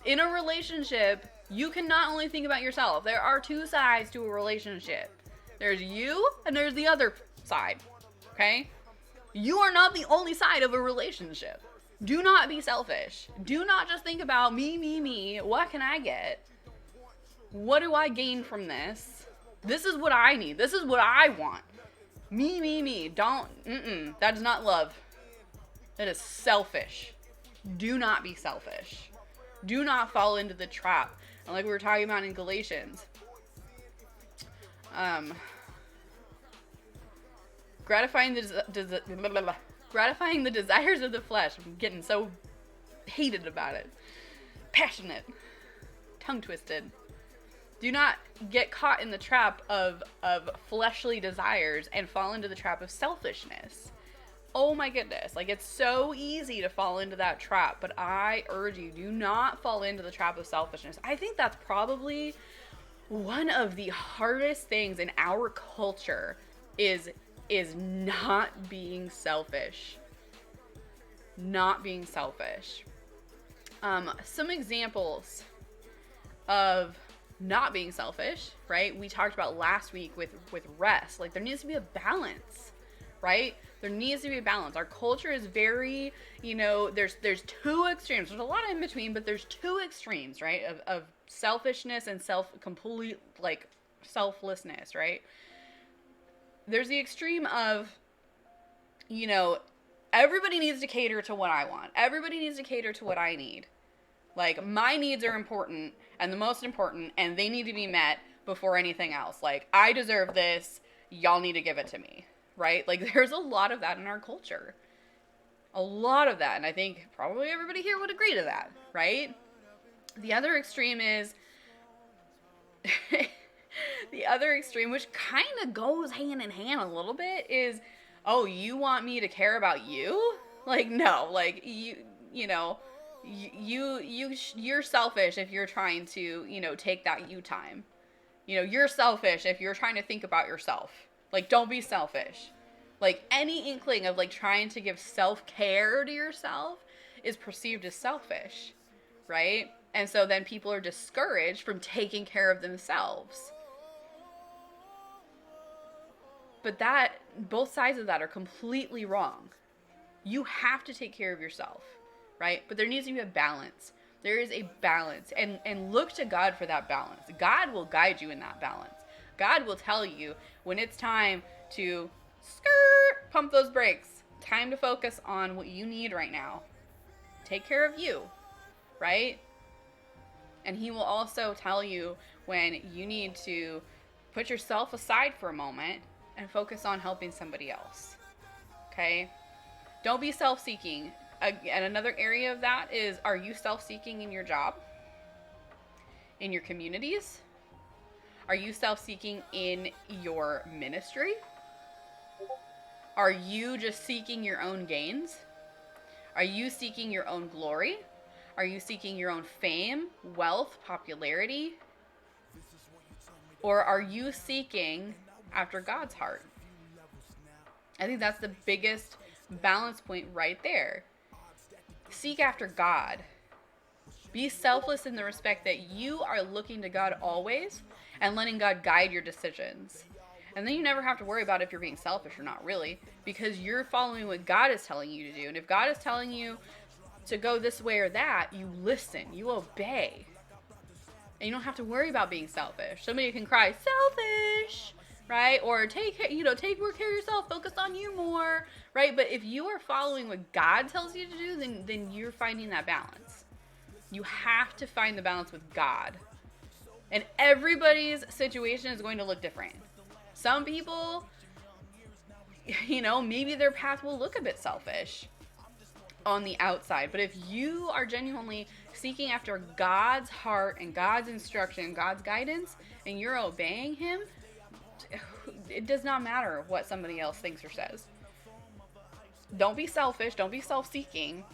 In a relationship, you can not only think about yourself. There are two sides to a relationship. There's you and there's the other side. Okay? You are not the only side of a relationship. Do not be selfish. Do not just think about me. What can I get? What do I gain from this? This is what I need. This is what I want. Me. Don't, that is not love. That is selfish. Do not be selfish. Do not fall into the trap. And like we were talking about in Galatians, gratifying the desires of the flesh. I'm getting so hated about it. Passionate. Tongue twisted. Do not get caught in the trap of fleshly desires and fall into the trap of selfishness. Oh my goodness. Like, it's so easy to fall into that trap, but I urge you, do not fall into the trap of selfishness. I think that's probably one of the hardest things in our culture is not being selfish. Not being selfish. Some examples of not being selfish, right? We talked about last week with rest. Like, there needs to be a balance, right? There needs to be a balance. Our culture is very, there's two extremes. There's a lot in between, but there's two extremes, right? Of selfishness and complete, like, selflessness, right? There's the extreme of, everybody needs to cater to what I want. Everybody needs to cater to what I need. Like, my needs are important and the most important, and they need to be met before anything else. Like, I deserve this. Y'all need to give it to me, right? Like, there's a lot of that in our culture. A lot of that. And I think probably everybody here would agree to that, right? The other extreme is... The other extreme, which kind of goes hand in hand a little bit, is, oh, you want me to care about you? Like, no, like, you're selfish if you're trying to, take that you time. You're selfish if you're trying to think about yourself. Like, don't be selfish. Like, any inkling of, like, trying to give self-care to yourself is perceived as selfish, right? And so then people are discouraged from taking care of themselves. But both sides of that are completely wrong. You have to take care of yourself, right? But there needs to be a balance. There is a balance. And look to God for that balance. God will guide you in that balance. God will tell you when it's time to pump those brakes. Time to focus on what you need right now. Take care of you, right? And he will also tell you when you need to put yourself aside for a moment and focus on helping somebody else. Okay? Don't be self-seeking. And another area of that is, are you self-seeking in your job? In your communities? Are you self-seeking in your ministry? Are you just seeking your own gains? Are you seeking your own glory? Are you seeking your own fame, wealth, popularity? Or are you seeking after God's heart? I think that's the biggest balance point right there. Seek after God. Be selfless in the respect that you are looking to God always and letting God guide your decisions. And then you never have to worry about if you're being selfish or not, really, because you're following what God is telling you to do. And if God is telling you to go this way or that, you listen, you obey. And you don't have to worry about being selfish. Somebody can cry, selfish, right? Or take more care of yourself, focus on you more, right? But if you are following what God tells you to do, then you're finding that balance. You have to find the balance with God. And everybody's situation is going to look different. Some people, maybe their path will look a bit selfish on the outside. But if you are genuinely seeking after God's heart and God's instruction, God's guidance, and you're obeying him, it does not matter what somebody else thinks or says. Don't be selfish. Don't be self-seeking.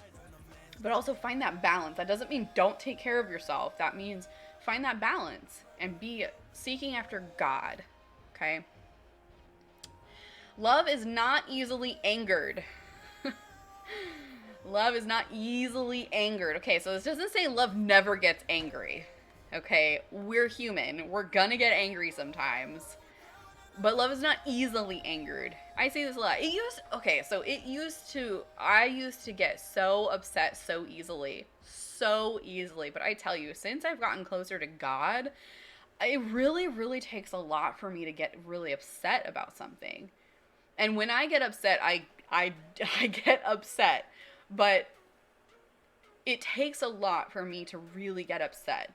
But also find that balance. That doesn't mean don't take care of yourself. That means find that balance and be seeking after God. Okay? Love is not easily angered. Love is not easily angered. Okay, so this doesn't say love never gets angry. Okay, we're human. We're gonna get angry sometimes. But love is not easily angered. I say this a lot. I used to get so upset so easily. But I tell you, since I've gotten closer to God, it really, really takes a lot for me to get really upset about something. And when I get upset, I get upset. But it takes a lot for me to really get upset.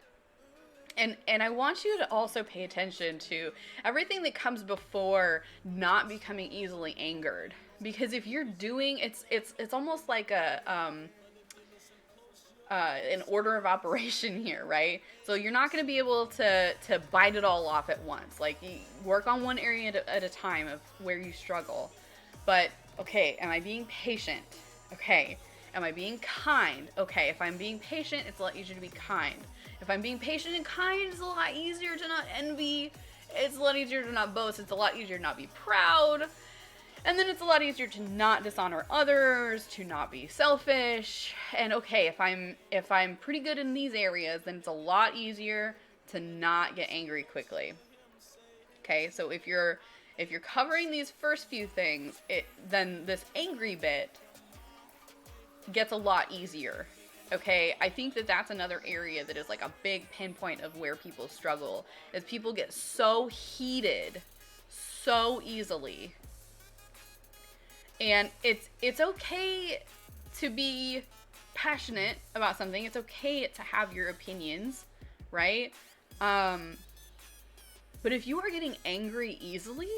And I want you to also pay attention to everything that comes before not becoming easily angered. Because if you're doing, it's almost like an order of operation here, right? So you're not going to be able to bite it all off at once. Like, you work on one area at a time of where you struggle. But, okay, am I being patient? Okay. Am I being kind? Okay, if I'm being patient, it's a lot easier to be kind. If I'm being patient and kind, it's a lot easier to not envy. It's a lot easier to not boast. It's a lot easier to not be proud. And then it's a lot easier to not dishonor others, to not be selfish. And okay, if I'm pretty good in these areas, then it's a lot easier to not get angry quickly. Okay, so if you're covering these first few things, then this angry bit gets a lot easier. Okay, I think that's another area that is like a big pinpoint of where people struggle, is people get so heated so easily. And it's okay to be passionate about something. It's okay to have your opinions, right? But if you are getting angry easily,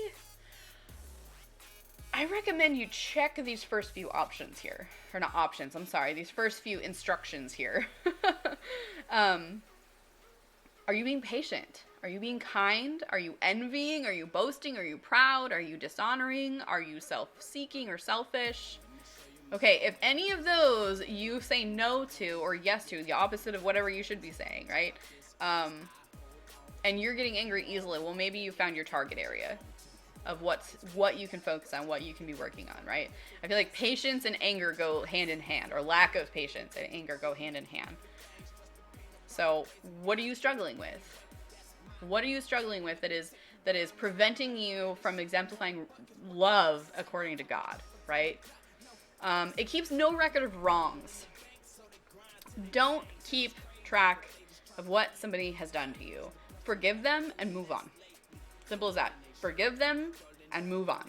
I recommend you check these first few options here. Or not options, I'm sorry. These first few instructions here. Are you being patient? Are you being kind? Are you envying? Are you boasting? Are you proud? Are you dishonoring? Are you self-seeking or selfish? Okay, if any of those you say no to or yes to, the opposite of whatever you should be saying, right? And you're getting angry easily, well, maybe you found your target area of what you can focus on, what you can be working on, right? I feel like patience and anger go hand in hand, or lack of patience and anger go hand in hand. So what are you struggling with? What are you struggling with that is preventing you from exemplifying love according to God, right? It keeps no record of wrongs. Don't keep track of what somebody has done to you. Forgive them and move on. Simple as that. Forgive them and move on.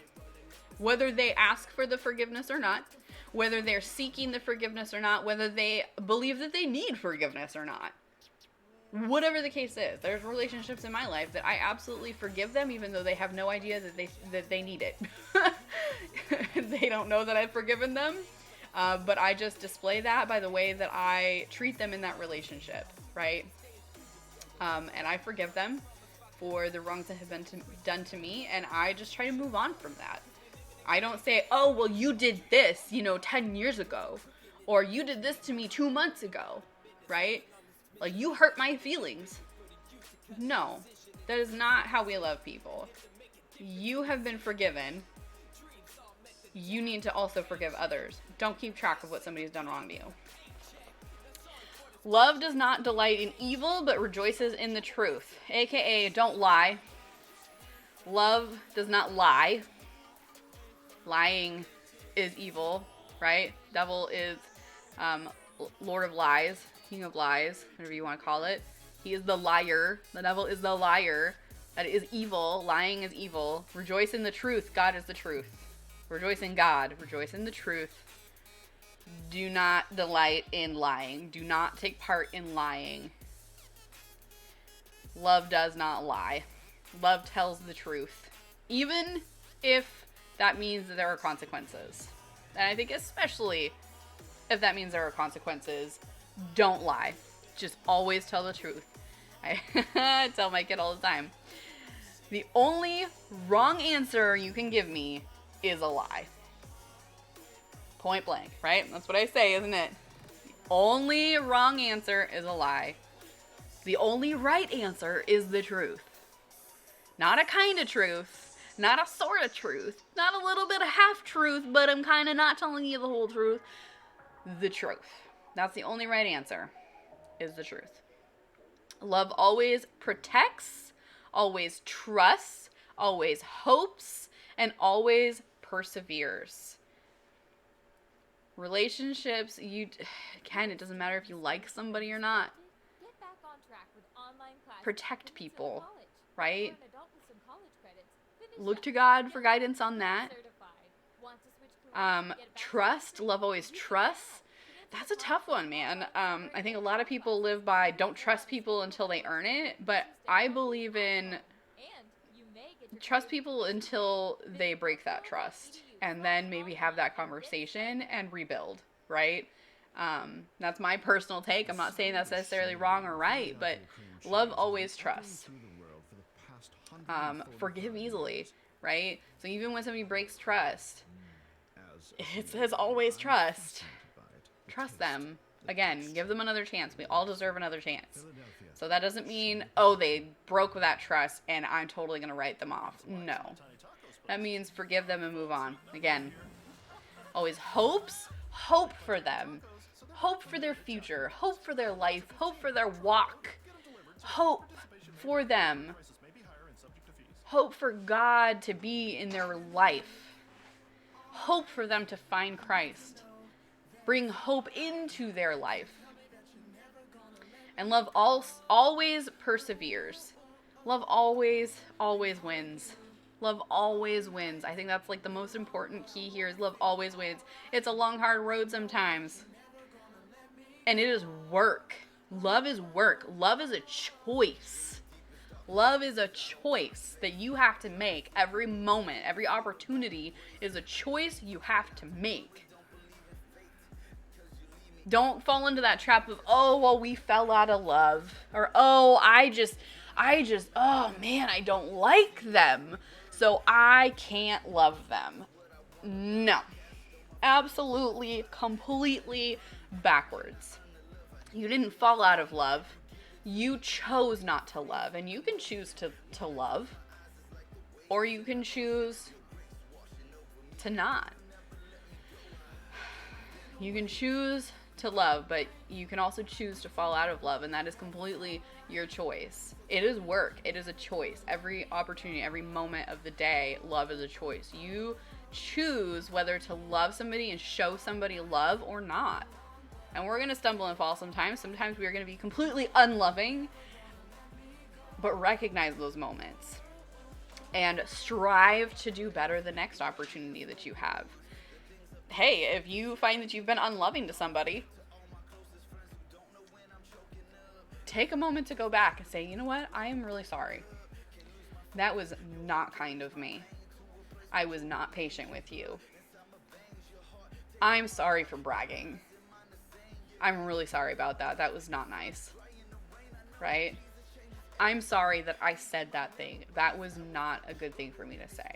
Whether they ask for the forgiveness or not, whether they're seeking the forgiveness or not, whether they believe that they need forgiveness or not. Whatever the case is, there's relationships in my life that I absolutely forgive them even though they have no idea that they need it. They don't know that I've forgiven them, but I just display that by the way that I treat them in that relationship, right? And I forgive them for the wrongs that have been done to me, and I just try to move on from that. I don't say, oh, well, you did this, 10 years ago, or you did this to me 2 months ago, right? Like, you hurt my feelings. No, that is not how we love people. You have been forgiven. You need to also forgive others. Don't keep track of what somebody's done wrong to you. Love does not delight in evil, but rejoices in the truth. AKA, don't lie. Love does not lie. Lying is evil, right? Devil is Lord of Lies, King of Lies, whatever you want to call it. He is the liar. The devil is the liar. That is evil. Lying is evil. Rejoice in the truth. God is the truth. Rejoice in God. Rejoice in the truth. Do not delight in lying. Do not take part in lying. Love does not lie. Love tells the truth. Even if that means that there are consequences. And I think especially if that means there are consequences, don't lie. Just always tell the truth. I tell my kid all the time. The only wrong answer you can give me is a lie. Point blank, right? That's what I say, isn't it? The only wrong answer is a lie. The only right answer is the truth. Not a kind of truth. Not a sort of truth. Not a little bit of half truth, but I'm kind of not telling you the whole truth. The truth. That's the only right answer, is the truth. Love always protects, always trusts, always hopes, and always perseveres. Relationships, it doesn't matter if you like somebody or not. Protect people, right? Look to God for guidance on that. Trust, love always trusts. That's a tough one, man. I think a lot of people live by don't trust people until they earn it, but I believe in trust people until they break that trust, and then maybe have that conversation and rebuild, right? That's my personal take. I'm not saying that's necessarily wrong or right, but love always trusts. Forgive easily, right? So even when somebody breaks trust, it says always trust. Trust them. Again, give them another chance. We all deserve another chance. So that doesn't mean, oh, they broke that trust and I'm totally going to write them off. No. That means forgive them and move on. Again, always hope for them. Hope for their future. Hope for their life. Hope for their walk. Hope for them. Hope for God to be in their life. Hope for them to find Christ. Bring hope into their life. And love always perseveres. Love always wins. Love always wins. I think that's like the most important key here is love always wins. It's a long, hard road sometimes. And it is work. Love is work. Love is a choice. Love is a choice that you have to make every moment. Every opportunity is a choice you have to make. Don't fall into that trap of, oh, well, we fell out of love. Or, oh, oh, man, I don't like them, so I can't love them. No. Absolutely, completely backwards. You didn't fall out of love. You chose not to love. And you can choose to love. Or you can choose to not. You can choose to love, but you can also choose to fall out of love, and that is completely your choice. It is work. It is a choice. Every opportunity, every moment of the day, love is a choice. You choose whether to love somebody and show somebody love or not. And we're going to stumble and fall sometimes. Sometimes we are going to be completely unloving, but recognize those moments and strive to do better the next opportunity that you have. Hey, if you find that you've been unloving to somebody, take a moment to go back and say, you know what? I am really sorry. That was not kind of me. I was not patient with you. I'm sorry for bragging. I'm really sorry about that. That was not nice. Right? I'm sorry that I said that thing. That was not a good thing for me to say.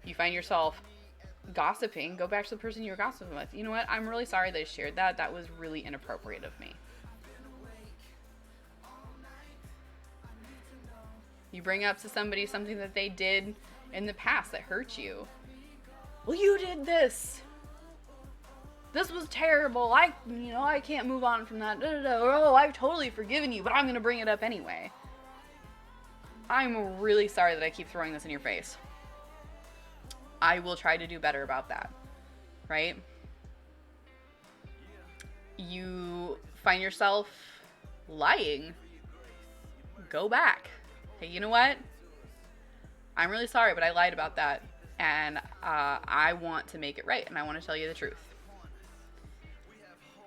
You find yourself gossiping, go back to the person you were gossiping with. You know what? I'm really sorry that I shared that. That was really inappropriate of me. You bring up to somebody something that they did in the past that hurt you. Well, you did this. This was terrible. I can't move on from that. Or, oh, I've totally forgiven you, but I'm going to bring it up anyway. I'm really sorry that I keep throwing this in your face. I will try to do better about that, right? you find yourself lying, go back. Hey, you know what? I'm really sorry, but I lied about that. And I want to make it right. And I want to tell you the truth.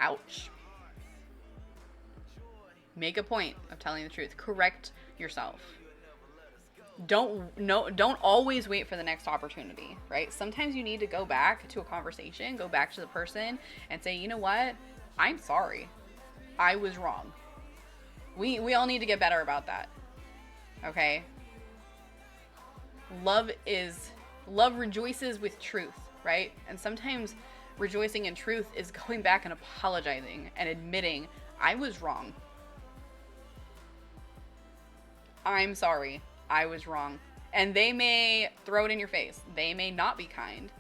Ouch. Make a point of telling the truth. Correct yourself. Don't always wait for the next opportunity, right? Sometimes you need to go back to a conversation, go back to the person and say, you know what? I'm sorry. I was wrong. We all need to get better about that. Okay? Love rejoices with truth, right? And sometimes rejoicing in truth is going back and apologizing and admitting, I was wrong. I'm sorry. I was wrong. And they may throw it in your face. They may not be kind.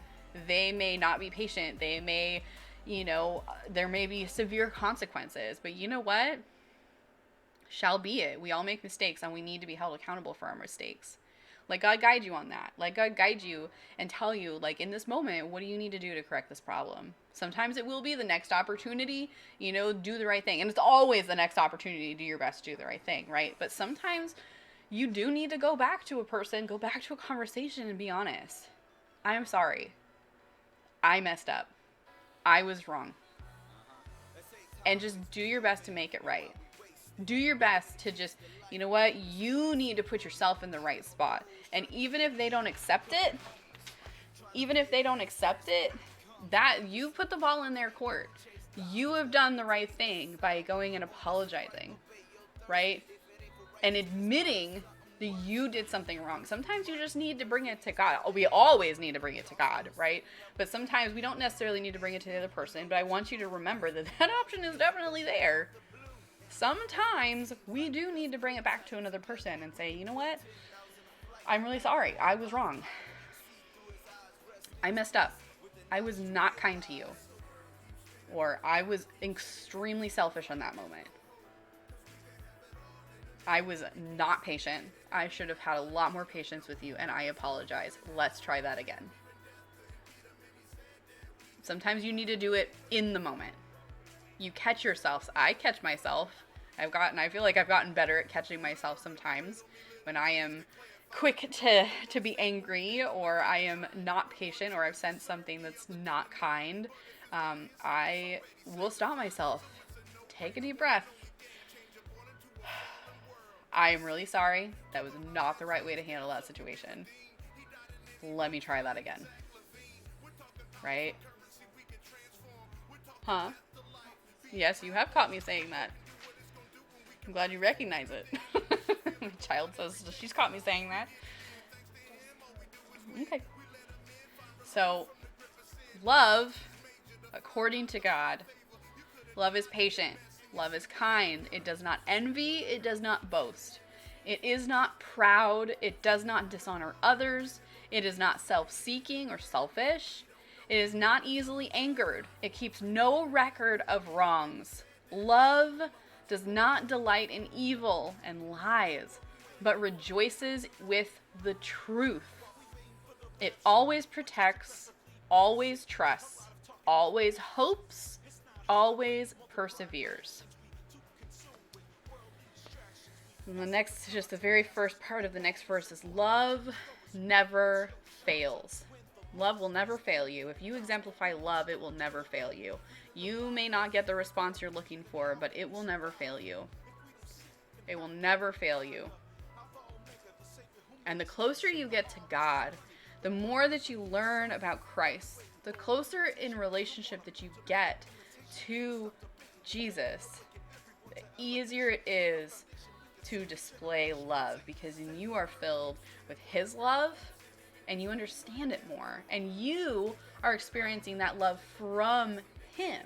They may not be patient. They may, there may be severe consequences. But you know what? Shall be it. We all make mistakes and we need to be held accountable for our mistakes. Let God guide you on that. Let God guide you and tell you, like, in this moment, what do you need to do to correct this problem? Sometimes it will be the next opportunity, do the right thing. And it's always the next opportunity to do your best to do the right thing, right? But sometimes you do need to go back to a person, go back to a conversation and be honest. I'm sorry. I messed up. I was wrong. And just do your best to make it right. Do your best to just, you know what? You need to put yourself in the right spot. And even if they don't accept it, that you put the ball in their court. You have done the right thing by going and apologizing, right? And admitting that you did something wrong. Sometimes you just need to bring it to God. We always need to bring it to God, right? But sometimes we don't necessarily need to bring it to the other person. But I want you to remember that option is definitely there. Sometimes we do need to bring it back to another person and say, you know what? I'm really sorry. I was wrong. I messed up. I was not kind to you. Or I was extremely selfish in that moment. I was not patient. I should have had a lot more patience with you, and I apologize. Let's try that again. Sometimes you need to do it in the moment. You catch yourself. I catch myself. I feel like I've gotten better at catching myself sometimes when I am quick to be angry, or I am not patient, or I've sensed something that's not kind. I will stop myself. Take a deep breath. I am really sorry. That was not the right way to handle that situation. Let me try that again. Right? Huh? Yes, you have caught me saying that. I'm glad you recognize it. My child says she's caught me saying that. Okay. So, love, according to God, love is patient. Love is kind. It does not envy. It does not boast. It is not proud. It does not dishonor others. It is not self-seeking or selfish. It is not easily angered. It keeps no record of wrongs. Love does not delight in evil and lies, but rejoices with the truth. It always protects, always trusts, always hopes, always perseveres. And the very first part of the next verse is love never fails. Love will never fail you. If you exemplify love, it will never fail you. You may not get the response you're looking for, but it will never fail you. It will never fail you. And the closer you get to God, the more that you learn about Christ, the closer in relationship that you get to Jesus, the easier it is to display love, because you are filled with His love and you understand it more, and you are experiencing that love from Him,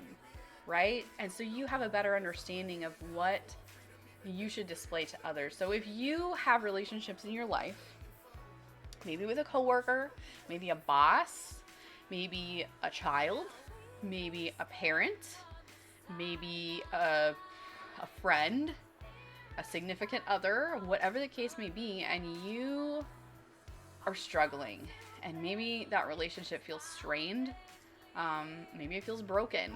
right? And so you have a better understanding of what you should display to others. So if you have relationships in your life, maybe with a coworker, maybe a boss, maybe a child, maybe a parent, maybe a friend, a significant other, whatever the case may be, and you are struggling, and maybe that relationship feels strained, maybe it feels broken,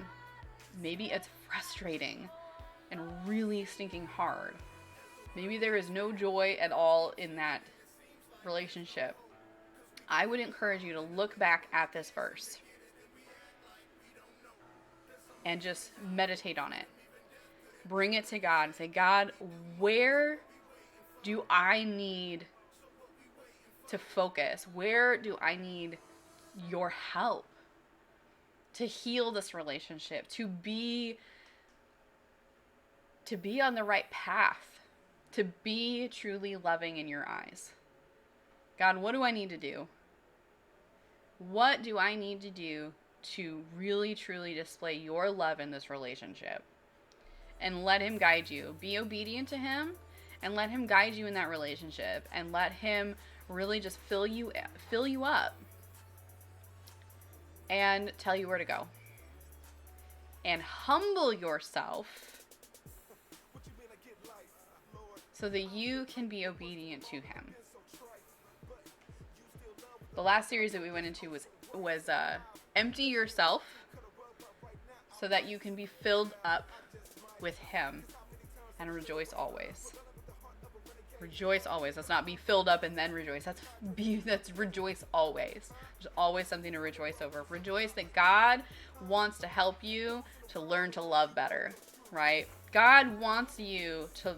Maybe it's frustrating and really stinking hard. Maybe there is no joy at all in that relationship. I would encourage you to look back at this verse and just meditate on it. Bring it to God and say, God, where do I need to focus? Where do I need your help to heal this relationship, to be on the right path, to be truly loving in your eyes? God, what do I need to do? What do I need to do to really, truly display your love in this relationship? And let him guide you. Be obedient to him and let him guide you in that relationship, and let him really just fill you up and tell you where to go. And humble yourself so that you can be obedient to him. The last series that we went into was empty yourself so that you can be filled up with him, and rejoice always. Rejoice always. Let's not be filled up and then rejoice. That's rejoice always. There's always something to rejoice over. Rejoice that God wants to help you to learn to love better, right? God wants you to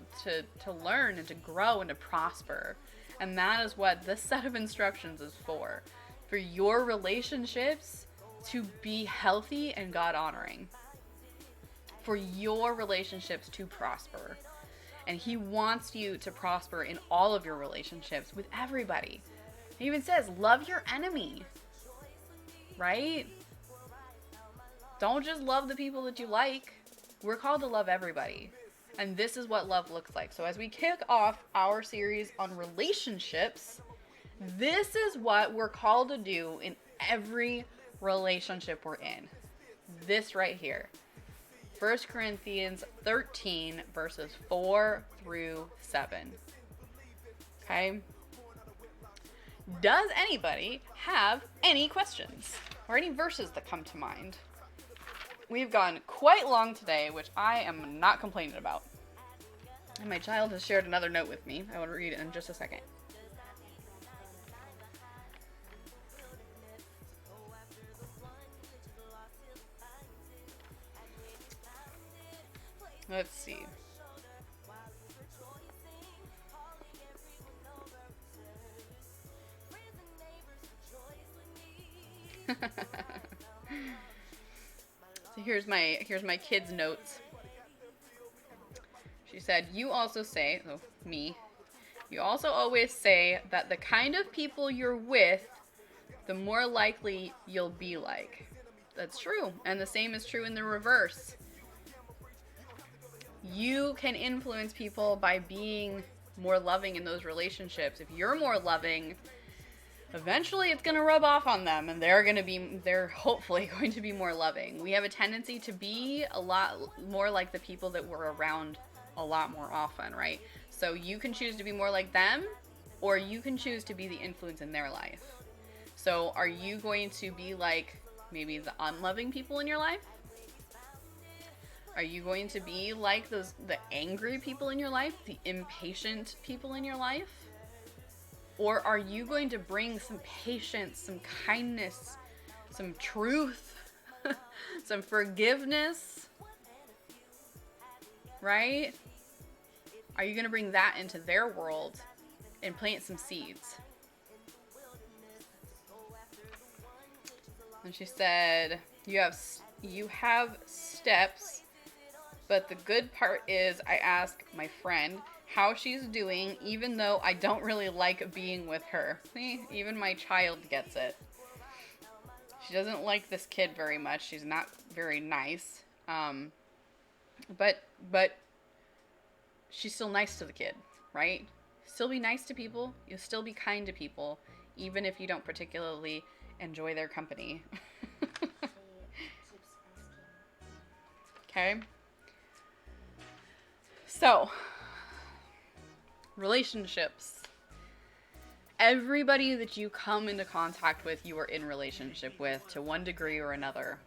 learn and to grow and to prosper. And that is what this set of instructions is for your relationships to be healthy and God-honoring, for your relationships to prosper. And he wants you to prosper in all of your relationships with everybody. He even says, love your enemy, right? Don't just love the people that you like. We're called to love everybody. And this is what love looks like. So as we kick off our series on relationships, this is what we're called to do in every relationship we're in. This right here. 1 Corinthians 13, verses 4 through 7. Okay? Does anybody have any questions or any verses that come to mind? We've gone quite long today, which I am not complaining about. And my child has shared another note with me. I want to read it in just a second. Let's see. So here's my kid's notes. She said, you also say, you also always say that the kind of people you're with, the more likely you'll be like. That's true. And the same is true in the reverse. You can influence people by being more loving in those relationships. If you're more loving, eventually it's going to rub off on them, and they're hopefully going to be more loving. We have a tendency to be a lot more like the people that we're around a lot more often, right? So you can choose to be more like them, or you can choose to be the influence in their life. So are you going to be like maybe the unloving people in your life? Are you going to be like the angry people in your life, the impatient people in your life? Or are you going to bring some patience, some kindness, some truth, some forgiveness, right? Are you going to bring that into their world and plant some seeds? And she said, you have steps, but the good part is I ask my friend how she's doing, even though I don't really like being with her. See, even my child gets it. She doesn't like this kid very much. She's not very nice. But she's still nice to the kid, right? Still be nice to people. You'll still be kind to people, even if you don't particularly enjoy their company. Okay? So, relationships. Everybody that you come into contact with, you are in relationship with to one degree or another.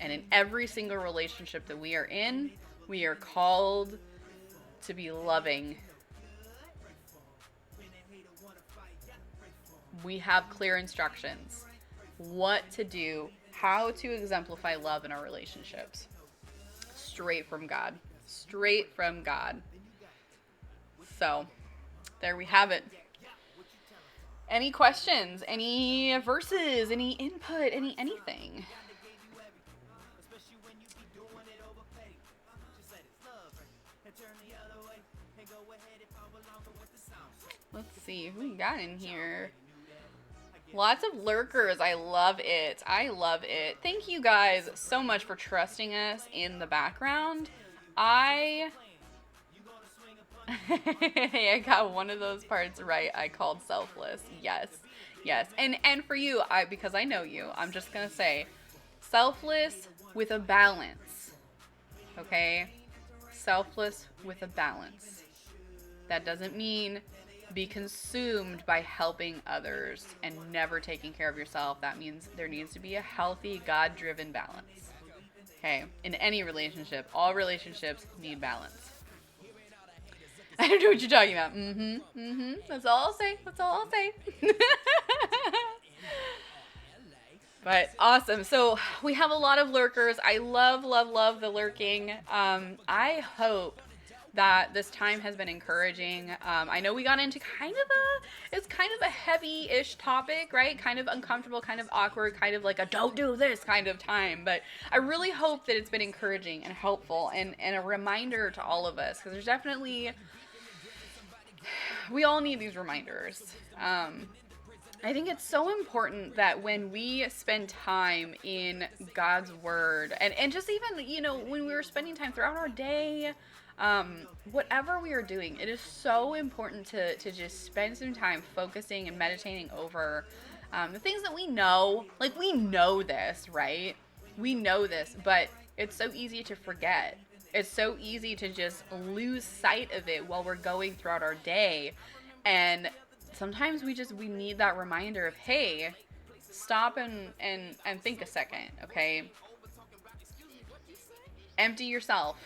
And in every single relationship that we are in, we are called to be loving. We have clear instructions. What to do, how to exemplify love in our relationships. Straight from God. Straight from God. So, there we have it. Any questions? Any verses? Any input? Anything? Let's see who we got in here. Lots of lurkers. I love it. I love it. Thank you guys so much for trusting us in the background. I got one of those parts right. I called selfless. Yes. Yes. And for you, because I know you, I'm just going to say selfless with a balance. Okay? Selfless with a balance. That doesn't mean be consumed by helping others and never taking care of yourself. That means there needs to be a healthy, God-driven balance. Okay? In any relationship, all relationships need balance. I don't know what you're talking about. That's all I'll say. That's all I'll say. But awesome. So we have a lot of lurkers. I love the lurking. I hope that this time has been encouraging. I know we got into it's kind of a heavy-ish topic, right? Kind of uncomfortable, kind of awkward, kind of like a don't do this kind of time. But I really hope that it's been encouraging and helpful and a reminder to all of us, because there's definitely, we all need these reminders. I think it's so important that when we spend time in God's Word, and just even, when we were spending time throughout our day, whatever we are doing, it is so important to just spend some time focusing and meditating over the things that we know. Like, we know this, right? We know this, but it's so easy to forget. It's so easy to just lose sight of it while we're going throughout our day. And sometimes we need that reminder of, hey, stop and think a second, okay? Empty yourself.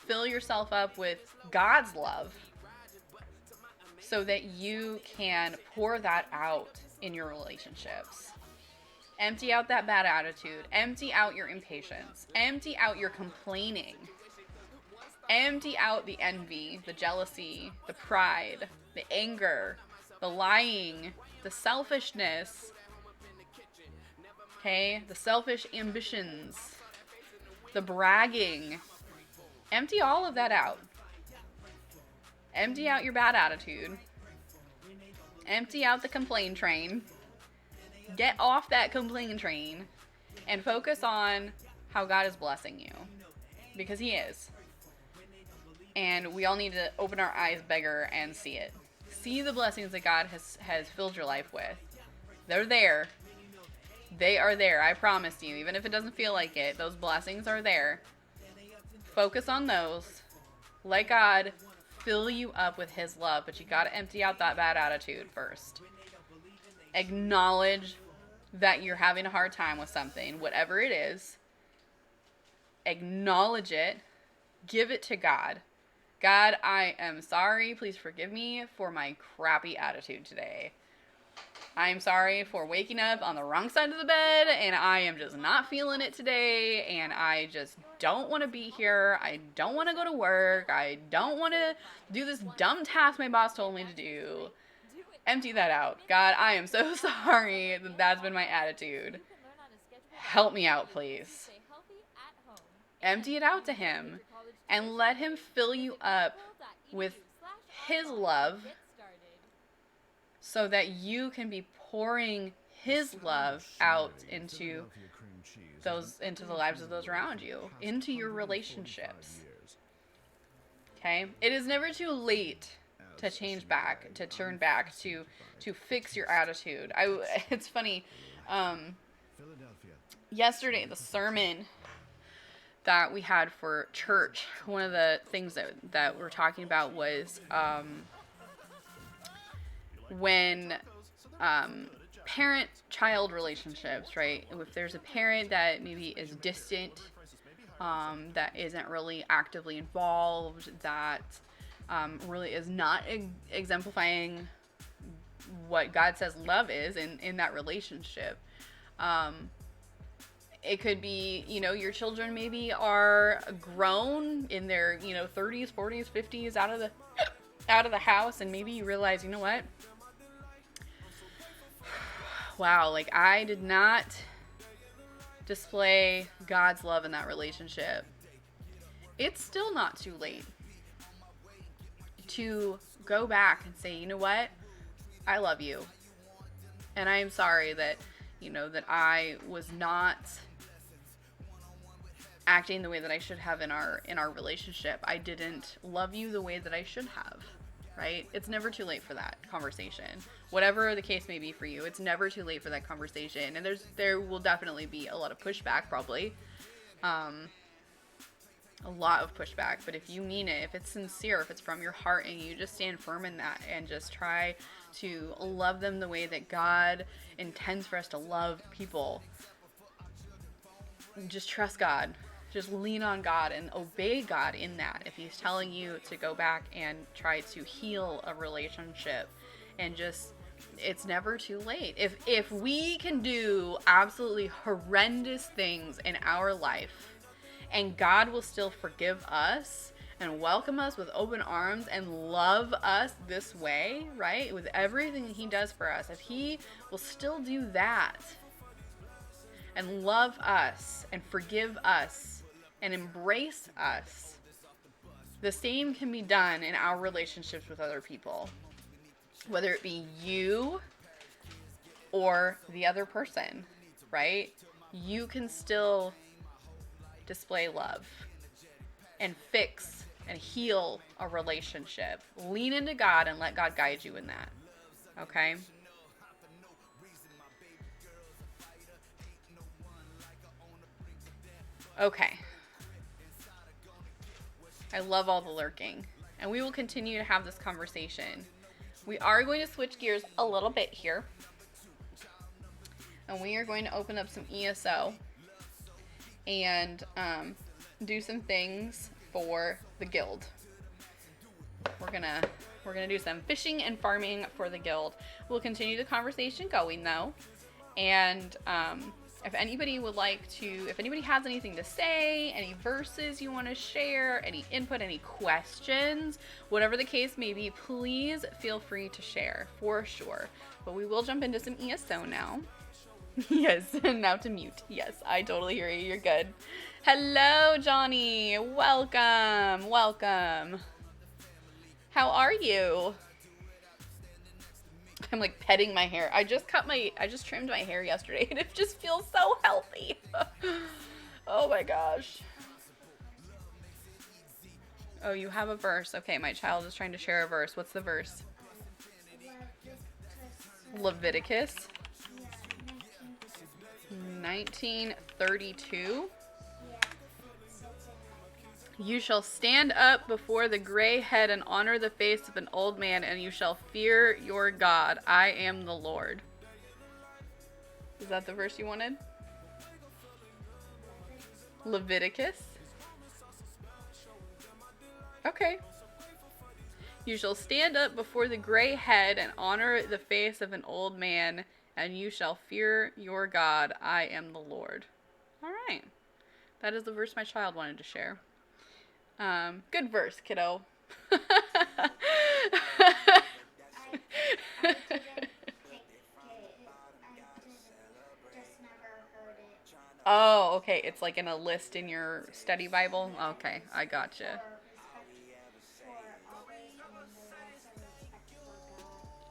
Fill yourself up with God's love so that you can pour that out in your relationships. Empty out that bad attitude. Empty out your impatience. Empty out your complaining. Empty out the envy, the jealousy, the pride, the anger, the lying, the selfishness, okay? The selfish ambitions, the bragging. Empty all of that out. Empty out your bad attitude. Empty out the complaint train. Get off that complaint train and focus on how God is blessing you, because He is. And we all need to open our eyes bigger and see it. See the blessings that God has filled your life with. They're there. They are there. I promise you. Even if it doesn't feel like it, those blessings are there. Focus on those. Let God fill you up with His love, but you got to empty out that bad attitude first. Acknowledge that you're having a hard time with something, whatever it is. Acknowledge it. Give it to God. God, I am sorry. Please forgive me for my crappy attitude today. I'm sorry for waking up on the wrong side of the bed, and I am just not feeling it today, and I just don't want to be here. I don't want to go to work. I don't want to do this dumb task my boss told me to do. Empty that out. God, I am so sorry that that's been my attitude. Help me out, please. Empty it out to Him, and let Him fill you up with His love so that you can be pouring His love out into the lives of those around you, into your relationships. Okay? It is never too late to change back, to turn back, to fix your attitude. It's funny. Yesterday, the sermon that we had for church, one of the things that we're talking about was when parent-child relationships, right? If there's a parent that maybe is distant, that isn't really actively involved, that really is not exemplifying what God says love is in that relationship. It could be, your children maybe are grown in their, 30s, 40s, 50s, out of the house, and maybe you realize, you know what? Wow, like I did not display God's love in that relationship. It's still not too late to go back and say, you know what? I love you. And I am sorry that, that I was not acting the way that I should have in our relationship. I didn't love you the way that I should have, right? It's never too late for that conversation. Whatever the case may be for you, it's never too late for that conversation. And there will definitely be a lot of pushback, probably. A lot of pushback, but if you mean it, if it's sincere, if it's from your heart, and you just stand firm in that and just try to love them the way that God intends for us to love people, just trust God. Just lean on God and obey God in that. If He's telling you to go back and try to heal a relationship, and just, it's never too late. If we can do absolutely horrendous things in our life, and God will still forgive us and welcome us with open arms and love us this way, right? With everything He does for us, if He will still do that and love us and forgive us and embrace us, the same can be done in our relationships with other people, whether it be you or the other person, right? You can still display love and fix and heal a relationship. Lean into God and let God guide you in that. Okay? Okay. I love all the lurking. And we will continue to have this conversation. We are going to switch gears a little bit here. And we are going to open up some ESO and do some things for the guild. We're gonna do some fishing and farming for the guild. We'll continue the conversation going though, and if anybody has anything to say, any verses you want to share, any input, any questions, whatever the case may be, please feel free to share for sure. But we will jump into some ESO now. Yes, now to mute. Yes, I totally hear you. You're good. Hello, Johnny. Welcome. Welcome. How are you? I'm like petting my hair. I just trimmed my hair yesterday and it just feels so healthy. Oh my gosh. Oh, you have a verse. Okay, my child is trying to share a verse. What's the verse? Leviticus 19:32. You shall stand up before the gray head and honor the face of an old man, and you shall fear your God. I am the Lord. Is that the verse you wanted? Leviticus. Okay. You shall stand up before the gray head and honor the face of an old man, and you shall fear your God. I am the Lord. All right. That is the verse my child wanted to share. Good verse, kiddo. Oh, okay. It's like in a list in your study Bible? Okay, I gotcha.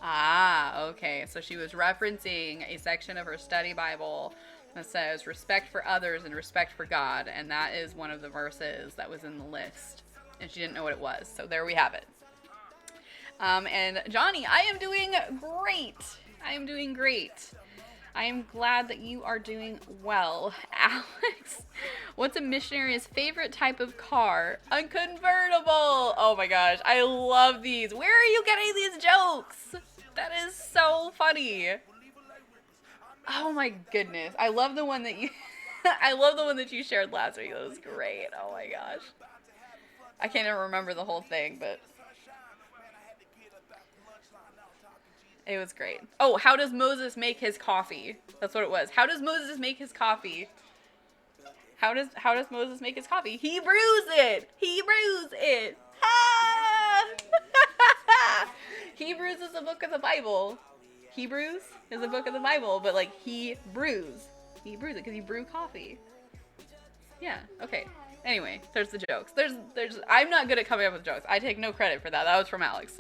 Ah, okay. So she was referencing a section of her study Bible that says respect for others and respect for God, and that is one of the verses that was in the list, and she didn't know what it was. So there we have it. And Johnny, I am doing great. I am doing great. I am glad that you are doing well. Alex, what's a missionary's favorite type of car? A convertible. Oh my gosh, I love these. Where are you getting these jokes? That is so funny. Oh my goodness. I love the one that you I love the one that you shared last week. That was great. Oh my gosh. I can't even remember the whole thing, but it was great. Oh, how does Moses make his coffee? That's what it was. How does Moses make his coffee? How does Moses make his coffee? He brews it. He brews it. Ah! Hebrews is a book of the Bible. Hebrews is a book of the Bible, but like he brews. He brews it because you brew coffee. Yeah, okay. Anyway, there's the jokes. There's I'm not good at coming up with jokes. I take no credit for that. That was from Alex.